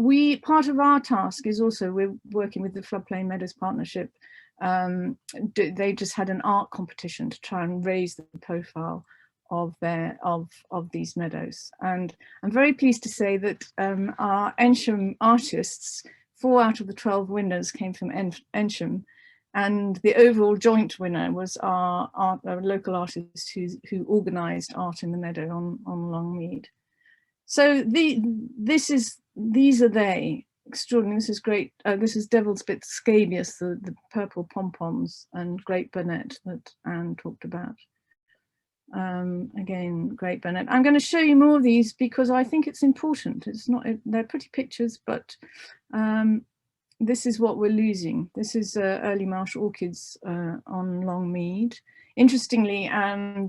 Speaker 3: part of our task is also, we're working with the Floodplain Meadows Partnership. They just had an art competition to try and raise the profile of these meadows. And I'm very pleased to say that our Ensham artists, 4 out of the 12 winners came from Ensham, and the overall joint winner was our local artist who organised art in the meadow on Longmead. So these are they. Extraordinary. This is great. This is Devil's Bit scabious, the purple pom-poms, and Great Burnet that Anne talked about. Again, Great Burnet. I'm going to show you more of these because I think it's important. It's not, they're pretty pictures, but this is what we're losing. This is early marsh orchids on Longmead. Interestingly,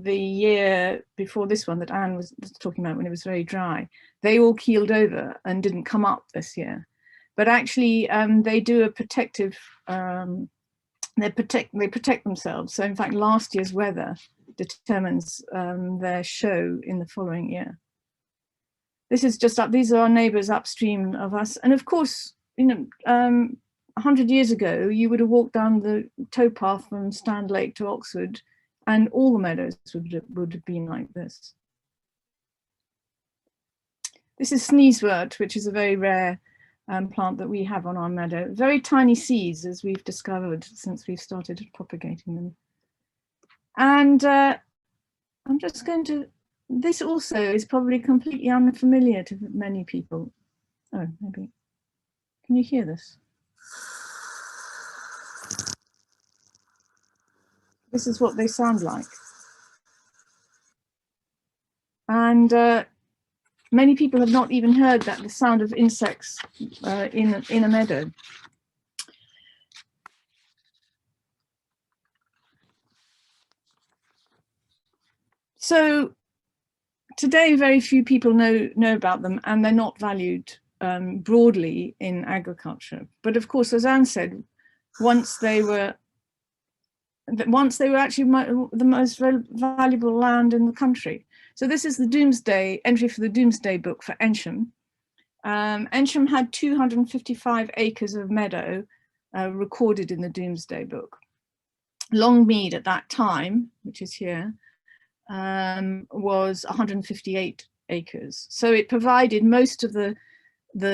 Speaker 3: the year before this one that Anne was talking about, when it was very dry, they all keeled over and didn't come up this year. But actually, they do a protective, they protect themselves. So in fact, last year's weather determines their show in the following year. This is just up, these are our neighbours upstream of us. And of course, you know, 100 years ago, you would have walked down the towpath from Stand Lake to Oxford, and all the meadows would have been like this. This is sneezewort, which is a very rare plant that we have on our meadow. Very tiny seeds, as we've discovered since we've started propagating them. And I'm just going to, this also is probably completely unfamiliar to many people. Oh, maybe. Can you hear this? This is what they sound like. And many people have not even heard that, the sound of insects in a meadow. So today, very few people know about them, and they're not valued broadly in agriculture. But of course, as Anne said, once they were actually the most valuable land in the country. So this is the Doomsday entry for the Doomsday Book for Ensham. Ensham had 255 acres of meadow recorded in the Doomsday Book. Longmead at that time, which is here, was 158 acres. So it provided most of the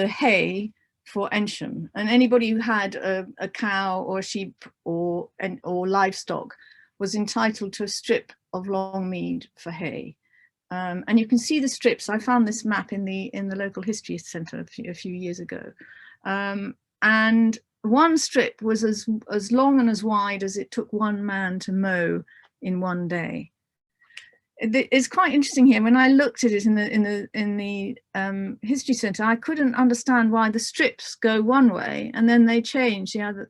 Speaker 3: hay for Ensham, and anybody who had a cow or a sheep or livestock was entitled to a strip of Longmead for hay. And you can see the strips. I found this map in the local history centre a few years ago, and one strip was as long and as wide as it took one man to mow in one day. It's quite interesting here. When I looked at it in the history centre, I couldn't understand why the strips go one way and then they change to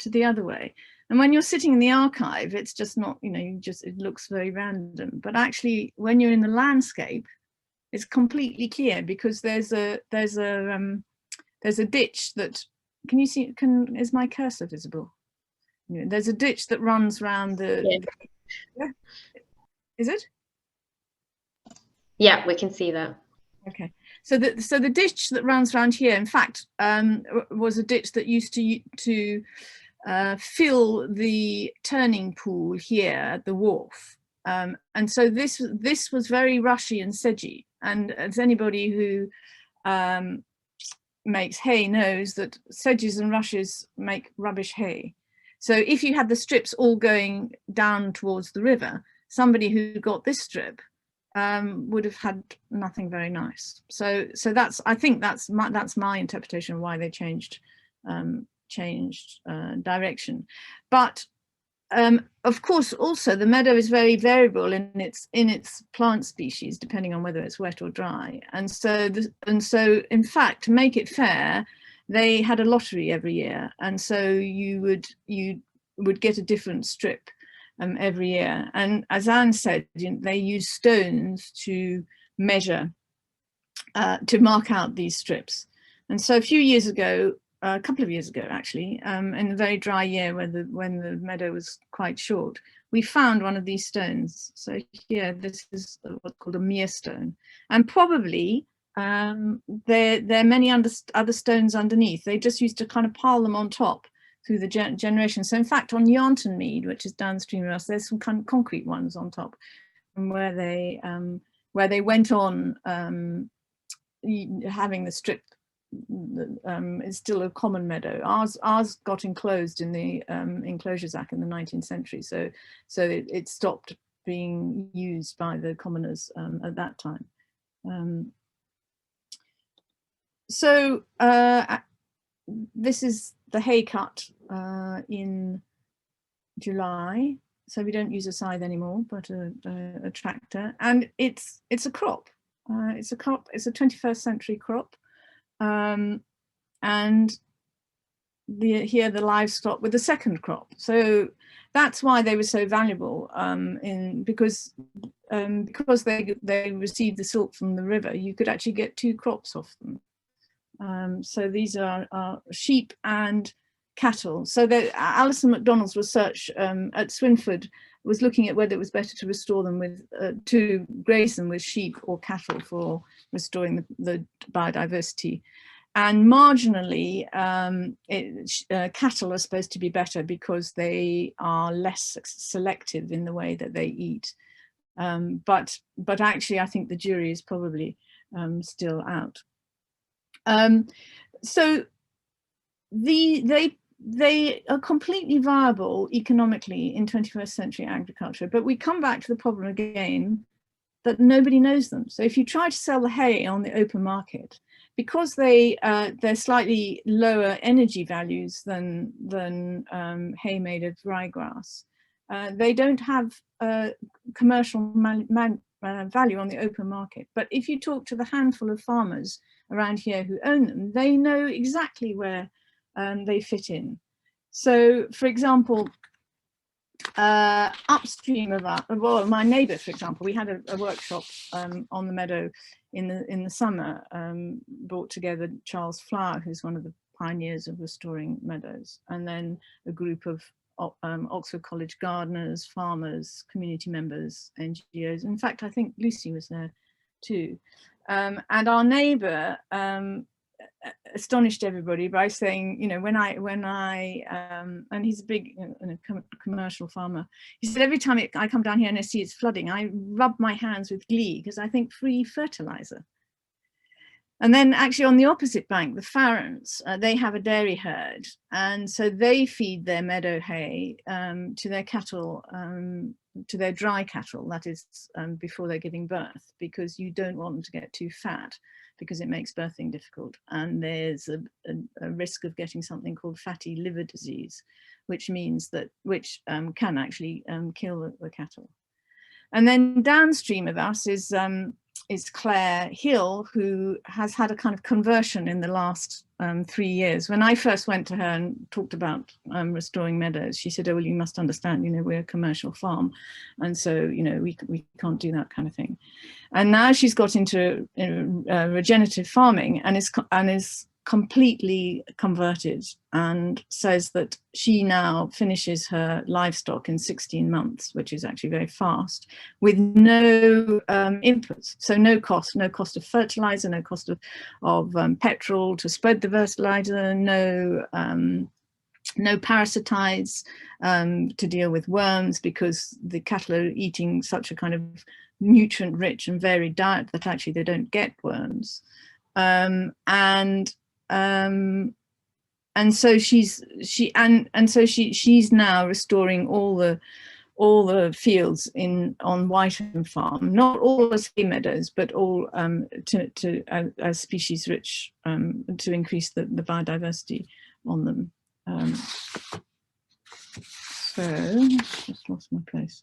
Speaker 3: the other way. And when you're sitting in the archive, it's just not, you know, it looks very random. But actually, when you're in the landscape, it's completely clear, because there's a ditch that, can you see? Is my cursor visible? Yeah, there's a ditch that runs around the. Yeah. Is it?
Speaker 1: Yeah, we can see that.
Speaker 3: Okay, so the ditch that runs around here, in fact, was a ditch that used to fill the turning pool here at the wharf, and so this was very rushy and sedgy. And as anybody who makes hay knows, that sedges and rushes make rubbish hay. So if you had the strips all going down towards the river, somebody who got this strip would have had nothing very nice. So that's, I think that's my interpretation of why they changed direction. But of course, also the meadow is very variable in its plant species, depending on whether it's wet or dry. And so in fact, to make it fair, they had a lottery every year, and so you would get a different strip every year. And as Anne said, they use stones to measure to mark out these strips. And so a few years ago, a couple of years ago actually, in a very dry year when the meadow was quite short, we found one of these stones. So here, this is what's called a mere stone, and probably there are many other stones underneath. They just used to kind of pile them on top through the generation. So in fact, on Yarnton Mead, which is downstream of us, there's some kind of concrete ones on top, and where they went on having the strip is still a common meadow. Ours got enclosed in the Enclosures Act in the 19th century, so it stopped being used by the commoners at that time. This is the hay cut in July. So we don't use a scythe anymore, but a tractor, and it's a crop. It's a 21st century crop, and here the livestock with the second crop. So that's why they were so valuable, because they received the silt from the river. You could actually get 2 crops off them. So these are sheep and cattle. So Alison MacDonald's research at Swinford was looking at whether it was better to restore them with to graze them with sheep or cattle for restoring the biodiversity. And marginally, cattle are supposed to be better because they are less selective in the way that they eat. But actually, I think the jury is probably still out. So they are completely viable economically in 21st century agriculture, but we come back to the problem again that nobody knows them. So if you try to sell the hay on the open market, because they're slightly lower energy values than hay made of ryegrass, they don't have commercial value on the open market. But if you talk to the handful of farmers around here who own them, they know exactly where they fit in. So, for example, upstream of that, well, my neighbour, for example, we had a workshop on the meadow in the summer, brought together Charles Flower, who's one of the pioneers of restoring meadows, and then a group of Oxford College gardeners, farmers, community members, NGOs. In fact, I think Lucy was there too. And our neighbour astonished everybody by saying, you know, when I and he's a big commercial farmer, he said, every time I come down here and I see it's flooding, I rub my hands with glee because I think free fertilizer. And then actually on the opposite bank, the Farrants, they have a dairy herd, and so they feed their meadow hay to their cattle, to their dry cattle, that is before they're giving birth, because you don't want them to get too fat because it makes birthing difficult. And there's a risk of getting something called fatty liver disease, which means that, can actually kill the cattle. And then downstream of us is Claire Hill, who has had a kind of conversion in the last 3 years. When I first went to her and talked about restoring meadows, she said, oh, well, you must understand, you know, we're a commercial farm, and so, you know, we can't do that kind of thing. And now she's got into regenerative farming and is completely converted, and says that she now finishes her livestock in 16 months, which is actually very fast, with no inputs. So no cost of fertilizer, no cost of petrol to spread the fertilizer, no parasitides to deal with worms, because the cattle are eating such a kind of nutrient rich and varied diet that actually they don't get worms. And so she's now restoring all the fields on Whiteham Farm, not all as hay meadows, but all as species rich, to increase the biodiversity on them. So just lost my place.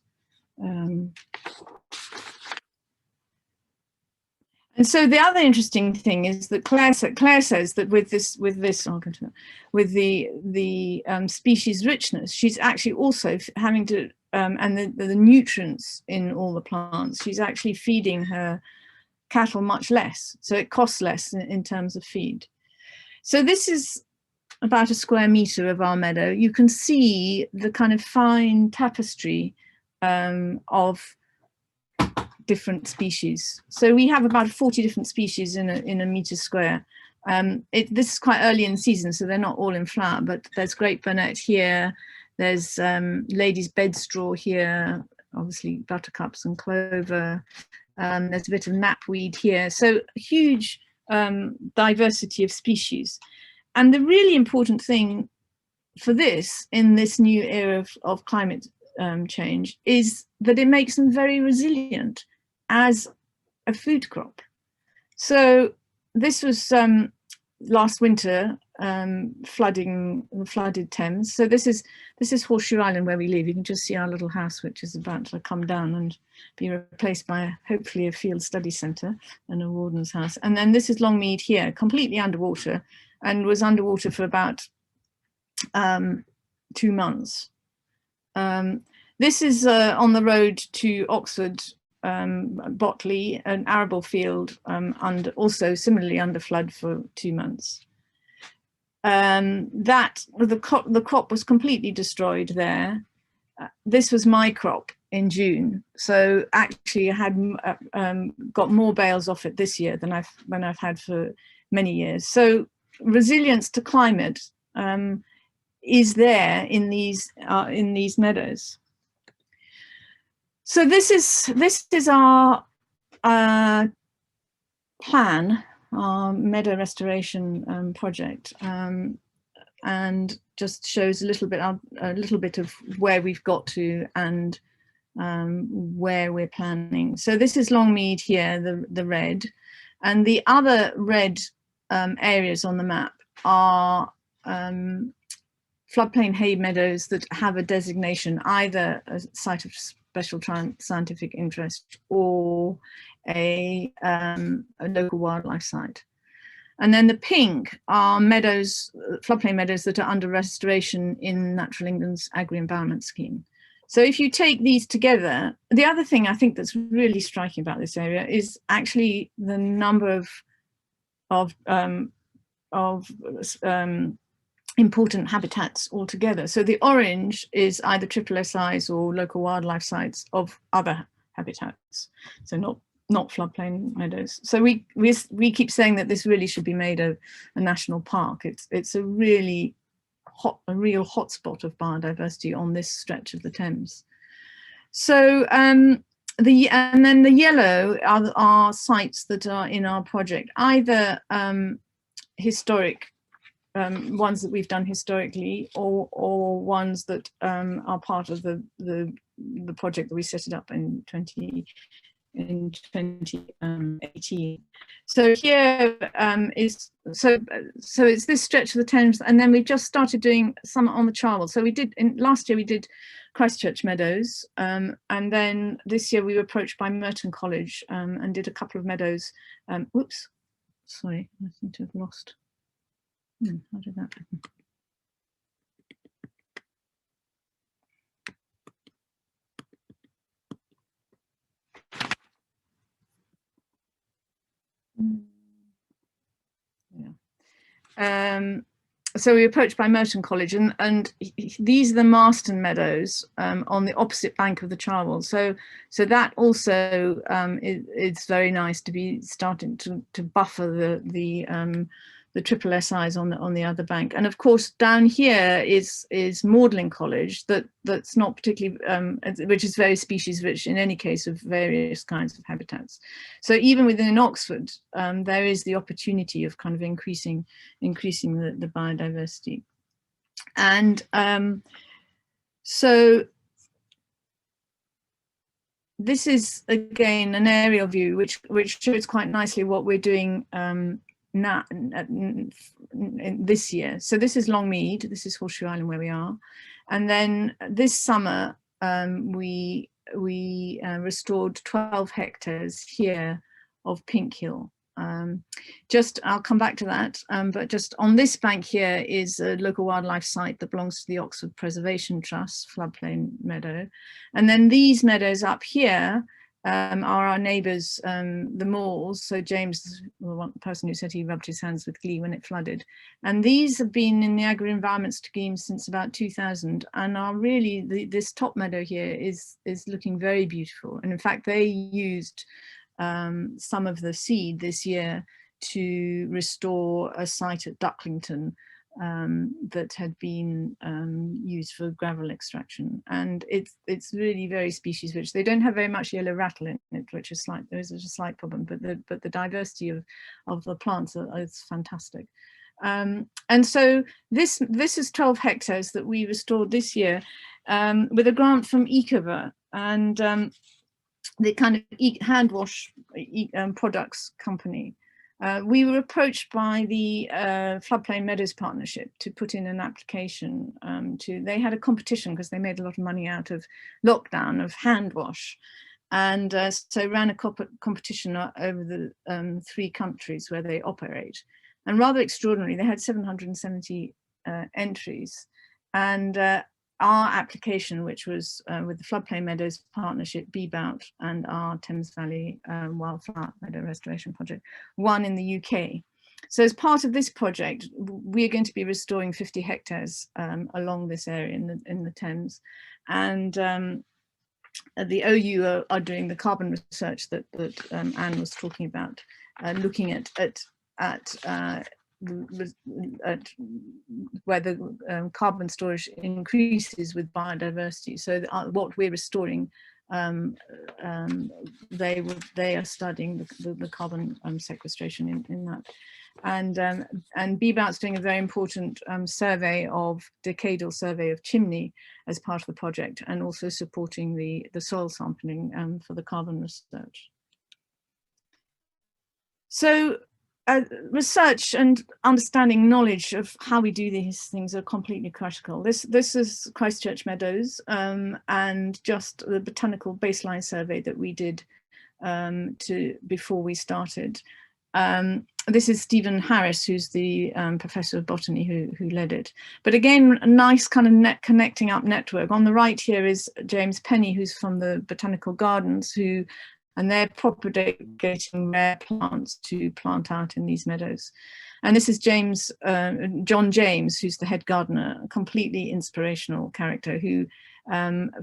Speaker 3: And so the other interesting thing is that Claire says that with the species richness, she's actually also having to and the nutrients in all the plants, she's actually feeding her cattle much less. So it costs less in terms of feed. So this is about a square metre of our meadow. You can see the kind of fine tapestry of different species. So we have about 40 different species in a metre square. This is quite early in the season, so they're not all in flower, but there's great burnet here, there's lady's bedstraw here, obviously buttercups and clover, there's a bit of knapweed here, so huge diversity of species. And the really important thing for this, in this new era of climate change, is that it makes them very resilient as a food crop. So this was last winter, flooded Thames. So this is Horseshoe Island where we live. You can just see our little house, which is about to come down and be replaced by hopefully a field study centre and a warden's house. And then this is Longmead here, completely underwater, and was underwater for about 2 months. This is on the road to Oxford, Botley, an arable field, also similarly under flood for 2 months. The crop was completely destroyed there. This was my crop in June, so actually I had got more bales off it this year than I've had for many years. So resilience to climate is there in these meadows. So this is our plan, our meadow restoration project, and just shows a little bit of where we've got to and where we're planning. So this is Longmead here, the red, and the other red areas on the map are floodplain hay meadows that have a designation, either a site of special scientific interest or a local wildlife site. And then the pink are meadows, floodplain meadows that are under restoration in Natural England's agri-environment scheme. So if you take these together, the other thing I think that's really striking about this area is actually the number of important habitats altogether. So the orange is either triple SIs or local wildlife sites of other habitats, so not floodplain meadows. So we keep saying that this really should be made a national park. It's a real hotspot of biodiversity on this stretch of the Thames. So and then the yellow are sites that are in our project, either historic ones that we've done historically, or ones that are part of the project that we set it up in 2018. So here it's this stretch of the Thames, and then we've just started doing some on the Charwell. So we did last year we did Christchurch Meadows, and then this year we were approached by Merton College and did a couple of meadows. Whoops, sorry, I seem to have lost. How did that happen? Yeah. So we were approached by Merton College, and these are the Marston Meadows on the opposite bank of the Charwell. So that also it's very nice to be starting to buffer the triple SIs on the other bank. And of course down here is Magdalen College, that's not particularly which is very species rich in any case, of various kinds of habitats. So even within Oxford there is the opportunity of kind of increasing the biodiversity. And so this is again an aerial view which shows quite nicely what we're doing now this year. So this is Longmead, this is Horseshoe Island where we are, and then this summer we restored 12 hectares here of Pink Hill. I'll come back to that, but just on this bank here is a local wildlife site that belongs to the Oxford Preservation Trust, floodplain meadow, and then these meadows up here are our neighbours, the Moors. So James, one person who said he rubbed his hands with glee when it flooded. And these have been in the agri-environment scheme since about 2000, and are really, this top meadow here is looking very beautiful. And in fact, they used some of the seed this year to restore a site at Ducklington that had been used for gravel extraction, and it's really very species rich. They don't have very much yellow rattle in it, which is there's a slight problem, but the diversity of the plants is fantastic. And so this is 12 hectares that we restored this year with a grant from Ecover, and the kind of hand wash products company. We were approached by the Floodplain Meadows Partnership to put in an application they had a competition because they made a lot of money out of lockdown of hand wash. And so ran a competition over the 3 countries where they operate. And rather extraordinary, they had 770 entries. And our application, which was with the Floodplain Meadows Partnership, BBOUT, and our Thames Valley Wildflower Meadow Restoration Project, won in the UK. So as part of this project, we're going to be restoring 50 hectares along this area in the Thames. And the OU are doing the carbon research that Anne was talking about, looking at where the carbon storage increases with biodiversity. So what we're restoring, they are studying the carbon sequestration in that. And BBOUT's doing a very important decadal survey of chimney as part of the project, and also supporting the soil sampling for the carbon research. So research and understanding knowledge of how we do these things are completely critical. This is Christchurch Meadows, and just the botanical baseline survey that we did before we started. This is Stephen Harris, who's the professor of botany who led it. But again, a nice kind of connecting up network. On the right here is James Penny, who's from the Botanical Gardens, and they're propagating rare plants to plant out in these meadows. And this is John James, who's the head gardener, a completely inspirational character who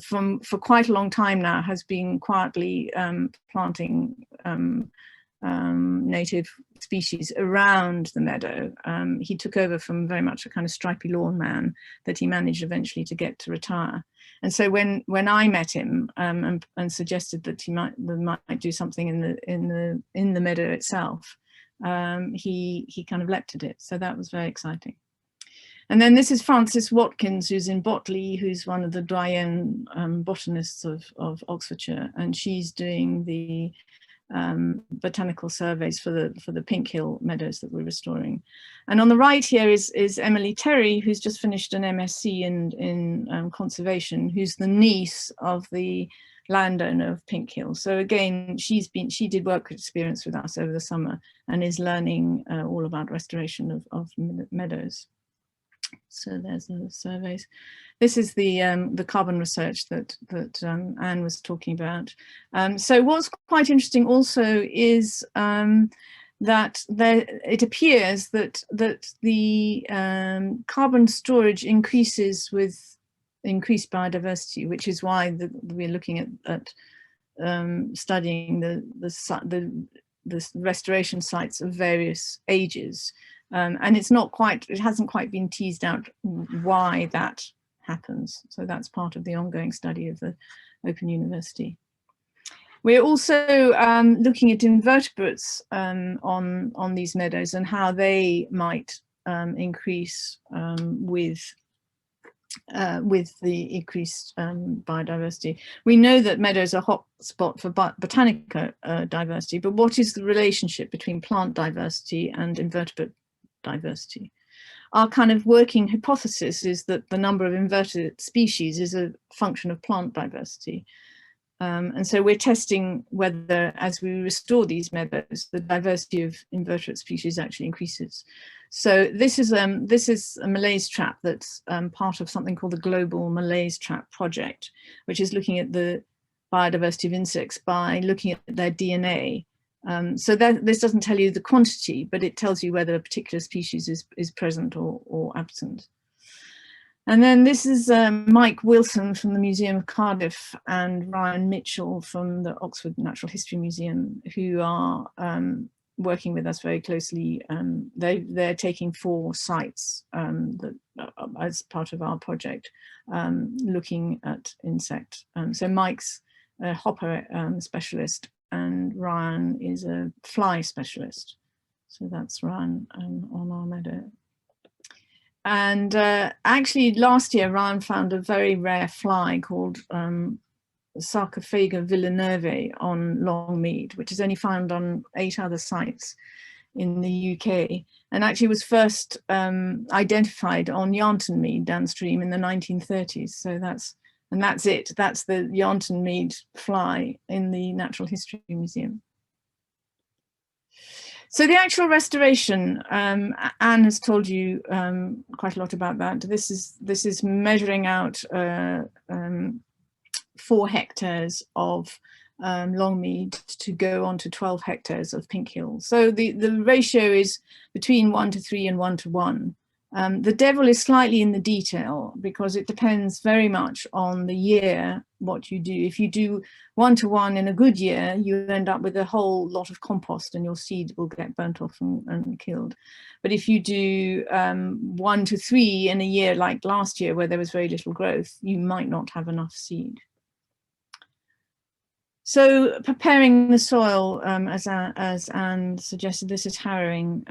Speaker 3: for quite a long time now has been quietly planting native species around the meadow. He took over from very much a kind of stripy lawn man that he managed eventually to get to retire. And so when I met him and suggested that we might do something in the meadow itself, he kind of leapt at it. So that was very exciting. And then this is Frances Watkins, who's in Botley, who's one of the doyen botanists of Oxfordshire, and she's doing the botanical surveys for the Pink Hill meadows that we're restoring. And on the right here is Emily Terry, who's just finished an MSc in conservation, who's the niece of the landowner of Pink Hill. So again, she did work experience with us over the summer and is learning all about restoration of meadows. So there's the surveys. This is the carbon research that Anne was talking about. So what's quite interesting also is that it appears that the carbon storage increases with increased biodiversity, which is why we're looking at studying the restoration sites of various ages. And it hasn't quite been teased out why that happens. So that's part of the ongoing study of the Open University. We're also looking at invertebrates on these meadows and how they might increase with the increased biodiversity. We know that meadows are a hot spot for botanical diversity, but what is the relationship between plant diversity and invertebrate diversity? Our kind of working hypothesis is that the number of invertebrate species is a function of plant diversity. And so we're testing whether, as we restore these meadows, the diversity of invertebrate species actually increases. So this is a Malaise trap that's part of something called the Global Malaise Trap Project, which is looking at the biodiversity of insects by looking at their DNA. So that this doesn't tell you the quantity, but it tells you whether a particular species is present or absent. And then this is Mike Wilson from the Museum of Cardiff and Ryan Mitchell from the Oxford Natural History Museum, who are working with us very closely. They're taking 4 sites that, as part of our project, looking at insect. So Mike's a hopper specialist, and Ryan is a fly specialist. So that's Ryan on our meadow. And actually last year, Ryan found a very rare fly called Sarcophaga villeneuvae on Longmead, which is only found on 8 other sites in the UK, and actually was first identified on Yarnton Mead downstream in the 1930s. So that's it. That's the Yarnton Mead fly in the Natural History Museum. So the actual restoration, Anne has told you quite a lot about that. This is measuring out 4 hectares of Longmead to go on to 12 hectares of Pink Hill. So the ratio is between 1:3 and 1:1. The devil is slightly in the detail because it depends very much on the year what you do. If you do 1:1 in a good year, you end up with a whole lot of compost and your seed will get burnt off and killed. But if you do 1:3 in a year like last year where there was very little growth, you might not have enough seed. So preparing the soil, as Anne suggested, this is harrowing.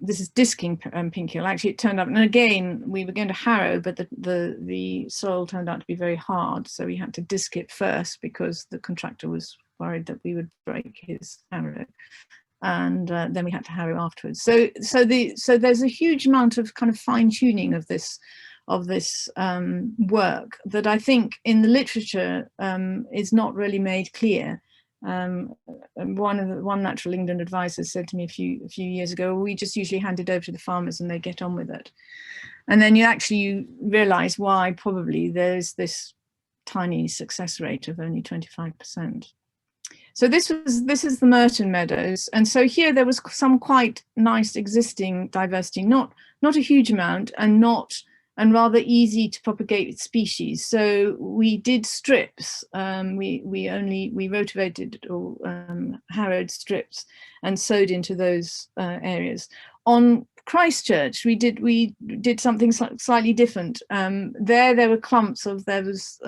Speaker 3: This is disking Pink Hill. Actually, it turned up, and again, we were going to harrow, but the soil turned out to be very hard, so we had to disc it first because the contractor was worried that we would break his harrow, and then we had to harrow afterwards. So there's a huge amount of kind of fine tuning of this work that I think in the literature is not really made clear. One Natural England advisor said to me a few years ago, we just usually hand it over to the farmers and they get on with it. And then you realise why probably there's this tiny success rate of only 25%. So this is the Merton Meadows, and so here there was some quite nice existing diversity, not a huge amount, and rather easy to propagate species. So we did strips. We rotivated or harrowed strips and sowed into those areas. On Christchurch, we did something slightly different. There were clumps of, there was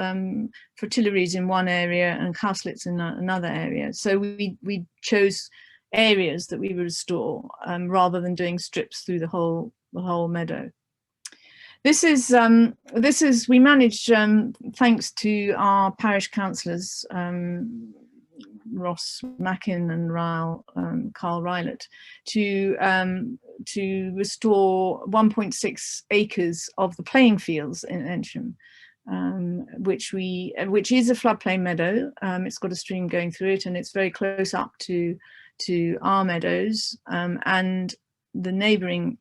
Speaker 3: fritillaries in one area and cowslips in another area. So we chose areas that we would restore rather than doing strips through the whole meadow. This is we managed, thanks to our parish councillors, Ross Mackin and Carl Rylett, to restore 1.6 acres of the playing fields in Ensham, which is a floodplain meadow. It's got a stream going through it, and it's very close up to our meadows, and the neighbouring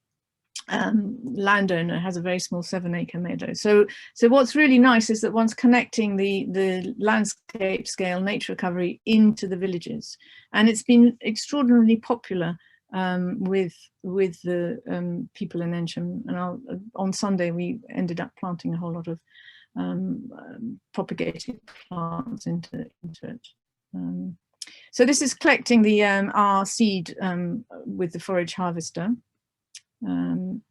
Speaker 3: landowner has a very small 7-acre meadow. So what's really nice is that one's connecting the landscape scale nature recovery into the villages, and it's been extraordinarily popular with the people in Ensham. And on Sunday we ended up planting a whole lot of propagated plants into it. So this is collecting our seed with the forage harvester. And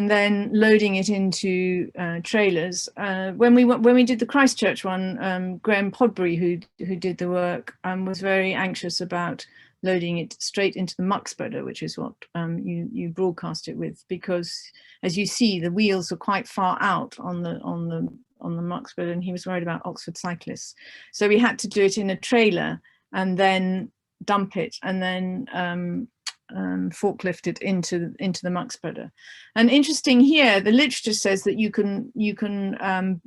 Speaker 3: then loading it into trailers. When we did the Christchurch one, Graham Podbury, who did the work, was very anxious about loading it straight into the muck spreader, which is what you broadcast it with, because as you see, the wheels are quite far out on the muck spreader, and he was worried about Oxford cyclists. So we had to do it in a trailer and then dump it, and then forklift it into the muck spreader. And interesting here, the literature says that you can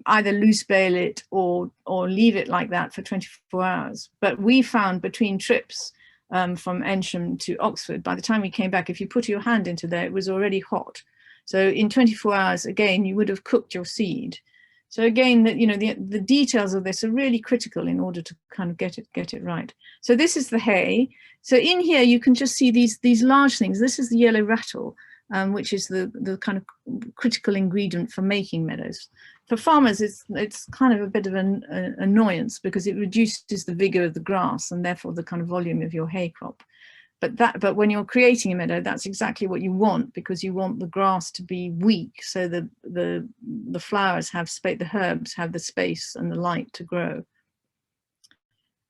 Speaker 3: either loose bale it or leave it like that for 24 hours. But we found between trips from Ensham to Oxford, by the time we came back, if you put your hand into there, it was already hot. So in 24 hours, again, you would have cooked your seed. So again, that, you know, the details of this are really critical in order to kind of get it right. So this is the hay. So in here you can just see these large things. This is the yellow rattle, which is the kind of critical ingredient for making meadows. For farmers, it's kind of a bit of an annoyance because it reduces the vigor of the grass and therefore the kind of volume of your hay crop. But when you're creating a meadow, that's exactly what you want, because you want the grass to be weak, so the flowers have space, the herbs have the space and the light to grow.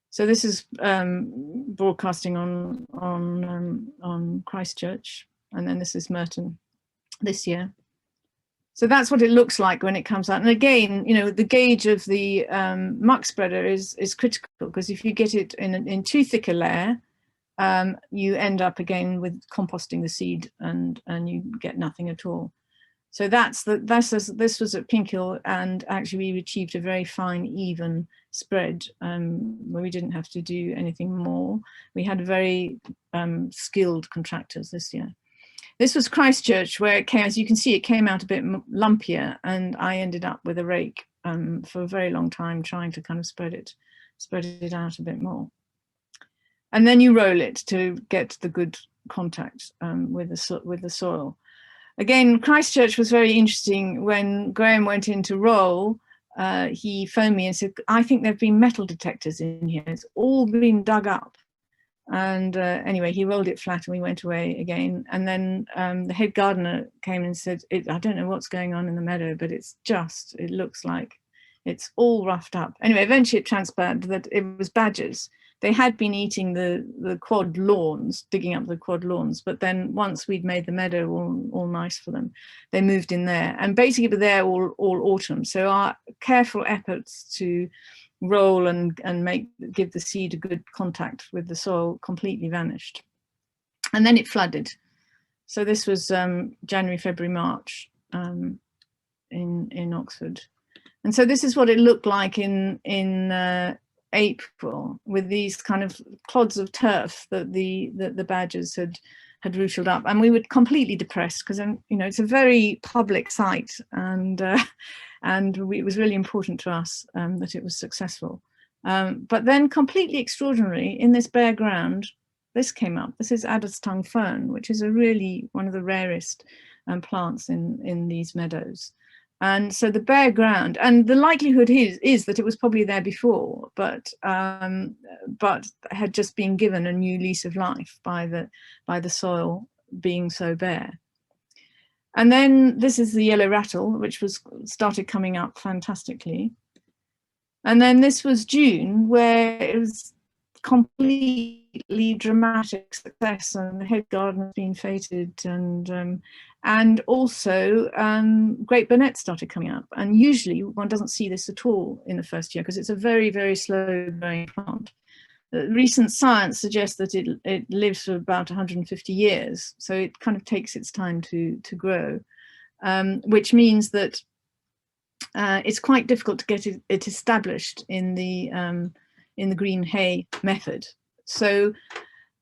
Speaker 3: So this is broadcasting on Christchurch, and then this is Merton this year. So that's what it looks like when it comes out. And again, you know, the gauge of the muck spreader is critical, because if you get it in too thick a layer, you end up again with composting the seed and you get nothing at all. So this was at Pinkhill, and actually we achieved a very fine, even spread where we didn't have to do anything more. We had very skilled contractors this year. This was Christchurch, where it came, as you can see, it came out a bit lumpier, and I ended up with a rake for a very long time trying to kind of spread it out a bit more. And then you roll it to get the good contact with the soil. Again, Christchurch was very interesting. When Graham went in to roll, he phoned me and said, "I think there've been metal detectors in here. It's all been dug up." And anyway, he rolled it flat and we went away again. And then the head gardener came and said, "I don't know what's going on in the meadow, but it looks like it's all roughed up." Anyway, eventually it transpired that it was badgers. They had been eating the quad lawns, digging up the quad lawns, but then once we'd made the meadow all nice for them, they moved in there, and basically were there all autumn. So our careful efforts to roll and give the seed a good contact with the soil completely vanished. And then it flooded. So this was January, February, March in Oxford. And so this is what it looked like in April, with these kind of clods of turf that the badgers had rooted up, and we were completely depressed because, you know, it's a very public site, and it was really important to us that it was successful. But then, completely extraordinary, in this bare ground, this came up. This is adder's tongue fern, which is one of the rarest plants in these meadows. And so the bare ground, and the likelihood is that it was probably there before, but had just been given a new lease of life by the soil being so bare. And then this is the yellow rattle, which started coming up fantastically. And then this was June, where it was completely dramatic success, and the head gardener's been feted, and also Great Burnet started coming up. And usually one doesn't see this at all in the first year because it's a very, very slow growing plant. Recent science suggests that it lives for about 150 years, so it kind of takes its time to grow, which means that it's quite difficult to get it established in the green hay method. So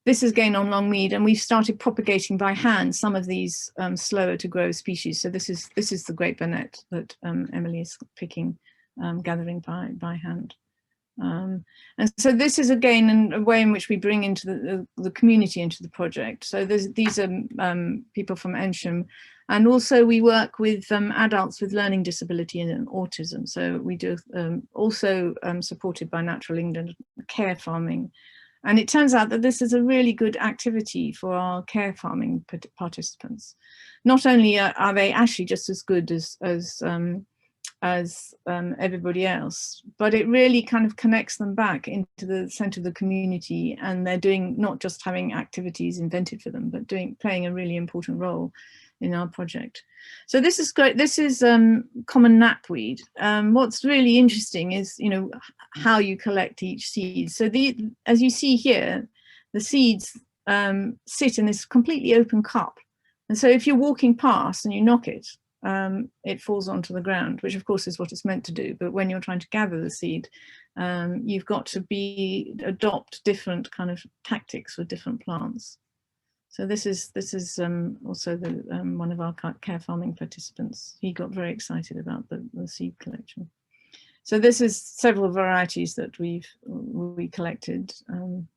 Speaker 3: this is again on Longmead, and we've started propagating by hand some of these slower to grow species. So this is the Great Burnet that Emily is picking, gathering by hand. And so this is again a way in which we bring into the community into the project. So these are people from Ensham, and also we work with adults with learning disability and autism. So we do also supported by Natural England care farming. And it turns out that this is a really good activity for our care farming participants. Not only are they actually just as good as everybody else, but it really kind of connects them back into the centre of the community, and they're doing, not just having activities invented for them, but playing a really important role in our project. So this is great. This is common knapweed. What's really interesting is, you know, how you collect each seed. So as you see here, the seeds sit in this completely open cup, and so if you're walking past and you knock it, it falls onto the ground, which of course is what it's meant to do. But when you're trying to gather the seed, you've got to adopt different kind of tactics with different plants. So this is also the one of our care farming participants. He got very excited about the seed collection. So this is several varieties that we collected, and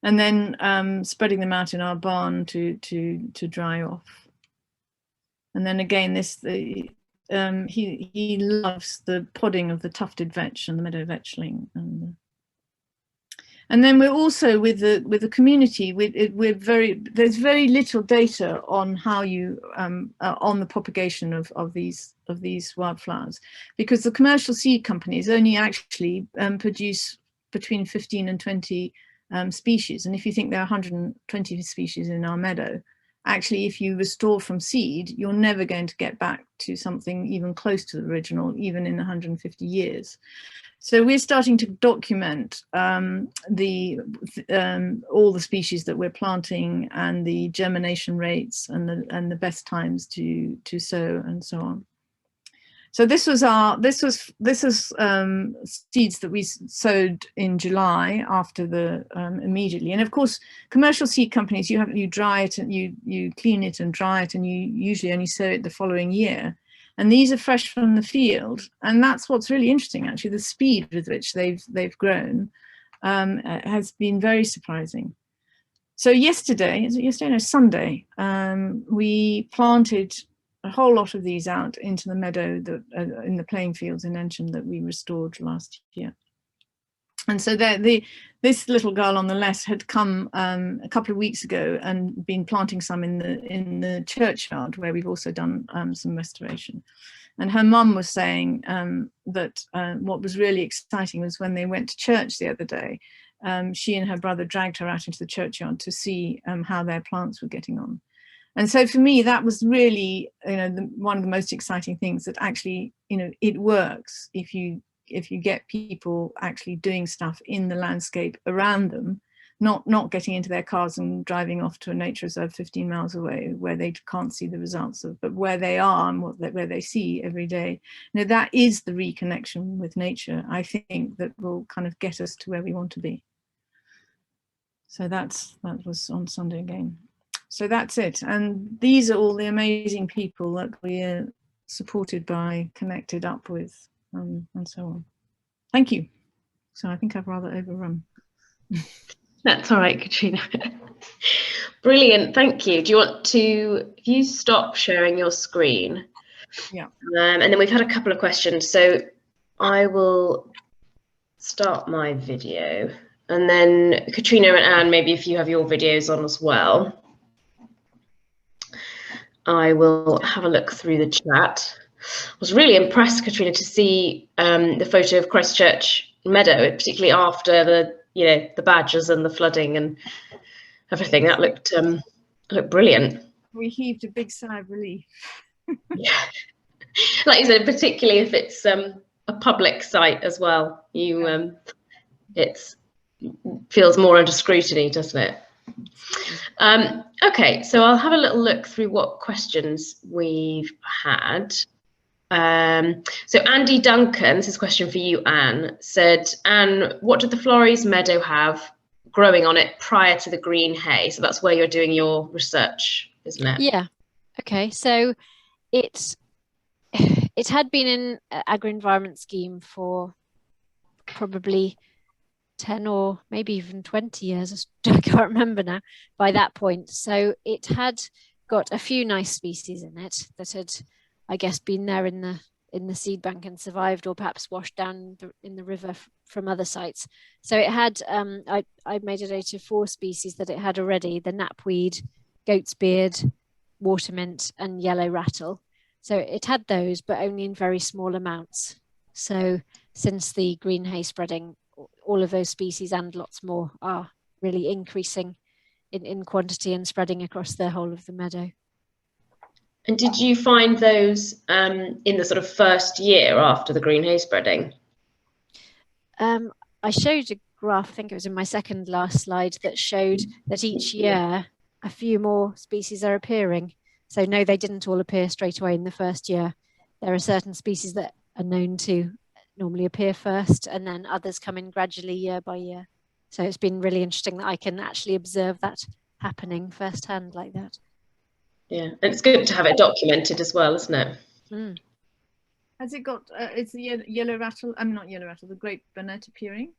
Speaker 3: then spreading them out in our barn to dry off. And then again, he loves the podding of the tufted vetch and the meadow vetchling. And then we're also with the community. There's very little data on how you on the propagation of these wildflowers, because the commercial seed companies only actually produce between 15 and 20 species. And if you think there are 120 species in our meadow, actually, if you restore from seed, you're never going to get back to something even close to the original, even in 150 years. So we're starting to document all the species that we're planting and the germination rates and the best times to sow and so on. So this is seeds that we sowed in July after the immediately. And of course, commercial seed companies, you dry it and you clean it and dry it, and you usually only sow it the following year. And these are fresh from the field, and that's what's really interesting. Actually, the speed with which they've grown has been very surprising. So Sunday, we planted a whole lot of these out into the meadow that in the playing fields in Ensham that we restored last year. And so this little girl on the left had come a couple of weeks ago and been planting some in the churchyard, where we've also done some restoration. And her mum was saying that what was really exciting was when they went to church the other day, she and her brother dragged her out into the churchyard to see how their plants were getting on. And so for me, that was really, one of the most exciting things, that actually, it works if you get people actually doing stuff in the landscape around them, not getting into their cars and driving off to a nature reserve 15 miles away where they can't see the results of, but where they are and where they see every day. That is the reconnection with nature, I think, that will kind of get us to where we want to be. So that was on Sunday again. So that's it. And these are all the amazing people that we're supported by, connected up with, and so on. Thank you. So I think I've rather overrun.
Speaker 1: That's all right, Catriona. Brilliant, thank you. Do you want to, if you stop sharing your screen?
Speaker 3: Yeah.
Speaker 1: And then we've had a couple of questions. So I will start my video, and then Catriona and Anne, maybe if you have your videos on as well, I will have a look through the chat. I was really impressed, Catriona, to see the photo of Christchurch Meadow, particularly after the badgers and the flooding and everything. That looked brilliant. We
Speaker 3: heaved a big sigh of relief.
Speaker 1: Yeah, like you said, particularly if it's a public site as well. It feels more under scrutiny, doesn't it? Okay, so I'll have a little look through what questions we've had. So Andy Duncan, this is a question for you, Anne, said, Anne, what did the Flores Meadow have growing on it prior to the green hay? So that's where you're doing your research, isn't it?
Speaker 2: Yeah. Okay, so it had been in agri-environment scheme for probably 10 or maybe even 20 years. I can't remember now by that point. So it had got a few nice species in it that had, I guess, been there in the seed bank and survived, or perhaps washed down in the river from other sites. So it had, I made a note of 4 species that it had already: the knapweed, goat's beard, watermint, and yellow rattle. So it had those, but only in very small amounts. So since the green hay spreading, all of those species and lots more are really increasing in quantity and spreading across the whole of the meadow.
Speaker 1: And did you find those in the sort of first year after the green hay spreading?
Speaker 2: I showed a graph, I think it was in my second last slide, that showed that each year a few more species are appearing. So no, they didn't all appear straight away in the first year. There are certain species that are known to normally appear first, and then others come in gradually year by year. So it's been really interesting that I can actually observe that happening firsthand like that.
Speaker 1: Yeah, and it's good to have it documented as well, isn't it?
Speaker 2: Mm.
Speaker 3: Has it got, is the yellow rattle, I'm not yellow rattle, the great bonnet appearing?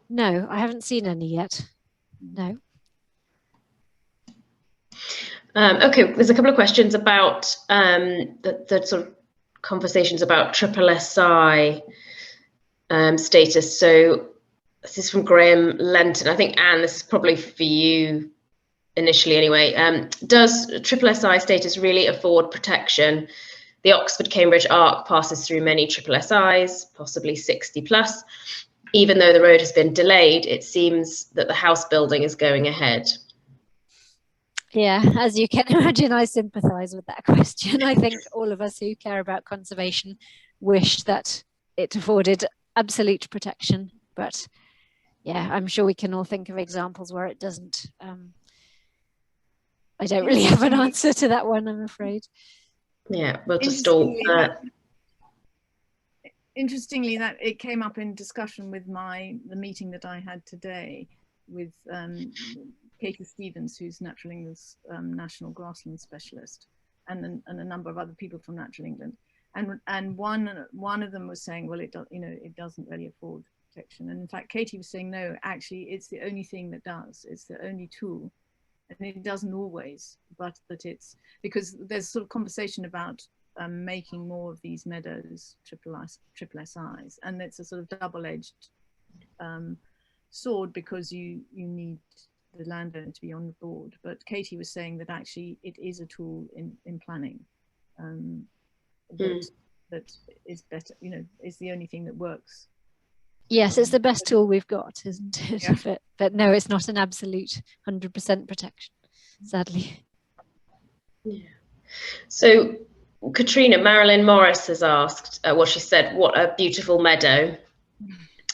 Speaker 2: No, I haven't seen any yet. No.
Speaker 1: Okay, there's a couple of questions about the sort of conversations about triple SI status. So this is from Graham Lenton. I think, Anne, this is probably for you initially anyway. Does triple SI status really afford protection? The Oxford-Cambridge arc passes through many triple SIs, possibly 60 plus. Even though the road has been delayed, it seems that the house building is going ahead.
Speaker 2: Yeah, as you can imagine, I sympathise with that question. I think all of us who care about conservation wish that it afforded absolute protection, but yeah, I'm sure we can all think of examples where it doesn't. I don't really have an answer to that one, I'm afraid.
Speaker 1: Yeah, we'll just stall.
Speaker 3: Interestingly, that it came up in discussion with the meeting that I had today with Katie Stevens, who's Natural England's national grassland specialist, and a number of other people from Natural England, and one of them was saying, well, it doesn't really afford protection, and in fact, Katie was saying, no, actually, it's the only thing that does. It's the only tool, and it doesn't always, but that it's because there's sort of conversation about making more of these meadows triple SIs, and it's a sort of double-edged sword because you need the landowner to be on the board. But Katie was saying that actually it is a tool in planning that is better, is the only thing that works.
Speaker 2: Yes, it's the best tool we've got, isn't it? Yeah. But no, it's not an absolute 100% protection, sadly.
Speaker 1: Yeah. So Catriona, Marilyn Morris has asked, she said, what a beautiful meadow.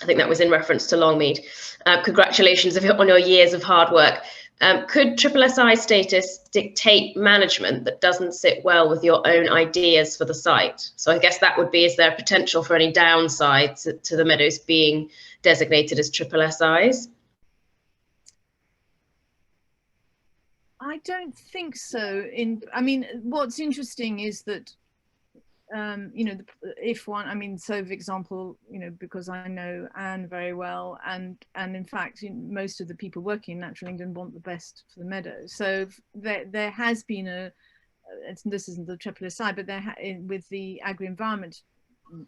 Speaker 1: I think that was in reference to Longmead. Congratulations on your years of hard work. Could triple SI status dictate management that doesn't sit well with your own ideas for the site? So I guess that would be, is there potential for any downsides to the meadows being designated as triple SIs?
Speaker 3: I don't think so. I mean, what's interesting is that if one, I mean, so for example, because I know Anne very well, and in fact, most of the people working in Natural England want the best for the meadow. So there has been this isn't the triple SI, but with the agri-environment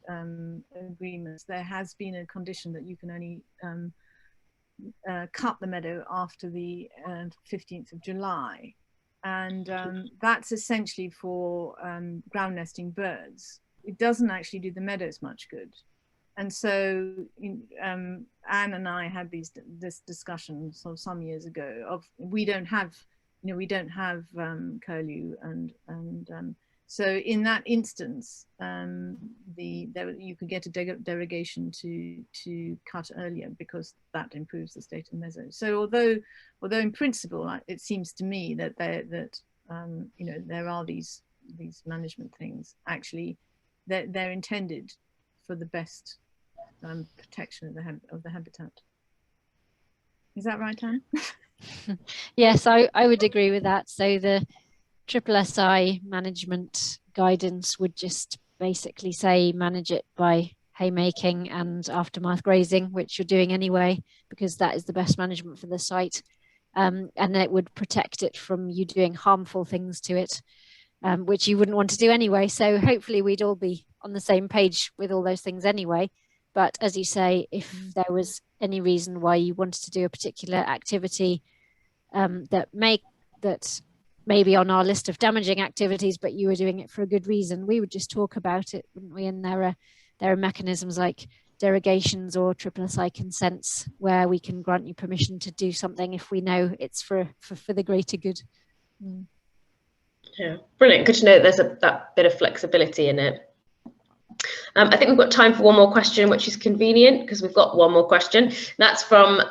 Speaker 3: agreements, there has been a condition that you can only cut the meadow after the 15th of July. And that's essentially for ground nesting birds. It doesn't actually do the meadows much good. And so Anne and I had this discussion sort of some years ago of we don't have curlew, and so in that instance you could get a derogation to cut earlier because that improves the state of meadows. So although in principle it seems to me that there are these management things, actually they're intended for the best protection of the habitat. Is that right, Anne?
Speaker 2: Yes, I would agree with that. So the triple SI management guidance would just basically say manage it by haymaking and aftermath grazing, which you're doing anyway, because that is the best management for the site. And it would protect it from you doing harmful things to it, which you wouldn't want to do anyway. So hopefully we'd all be on the same page with all those things anyway. But as you say, if there was any reason why you wanted to do a particular activity that may be on our list of damaging activities, but you were doing it for a good reason, we would just talk about it, wouldn't we? And there are mechanisms like derogations or triple SI consents where we can grant you permission to do something if we know it's for the greater good.
Speaker 1: Yeah, brilliant. Good to know there's that bit of flexibility in it. I think we've got time for one more question, which is convenient because we've got one more question. That's from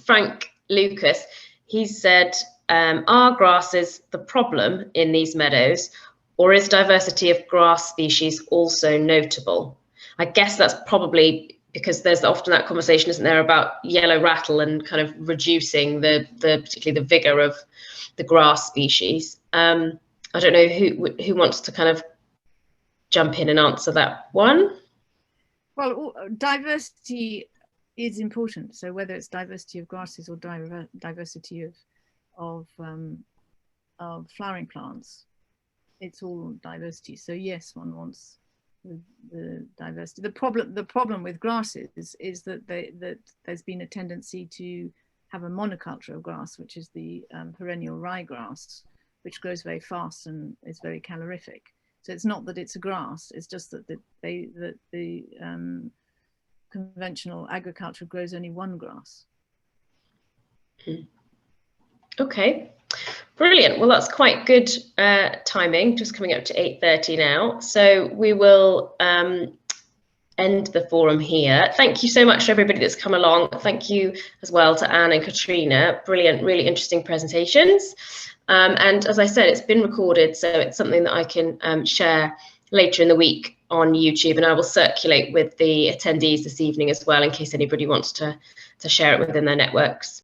Speaker 1: Frank Lucas. He said, are grasses the problem in these meadows, or is diversity of grass species also notable? I guess that's probably because there's often that conversation, isn't there, about yellow rattle and kind of reducing the particularly the vigor of the grass species. I don't know who wants to kind of jump in and answer that one.
Speaker 3: Well, diversity is important. So whether it's diversity of grasses or diversity of flowering plants, it's all diversity. So yes, one wants the diversity. The problem with grasses is that there's been a tendency to have a monoculture of grass, which is the perennial ryegrass, which grows very fast and is very calorific. So it's not that it's a grass; it's just that the conventional agriculture grows only one grass.
Speaker 1: Okay. Brilliant. Well, that's quite good timing, just coming up to 8:30 now. So we will end the forum here. Thank you so much to everybody that's come along. Thank you as well to Anne and Catriona. Brilliant, really interesting presentations. And as I said, it's been recorded, so it's something that I can share later in the week on YouTube, and I will circulate with the attendees this evening as well, in case anybody wants to share it within their networks.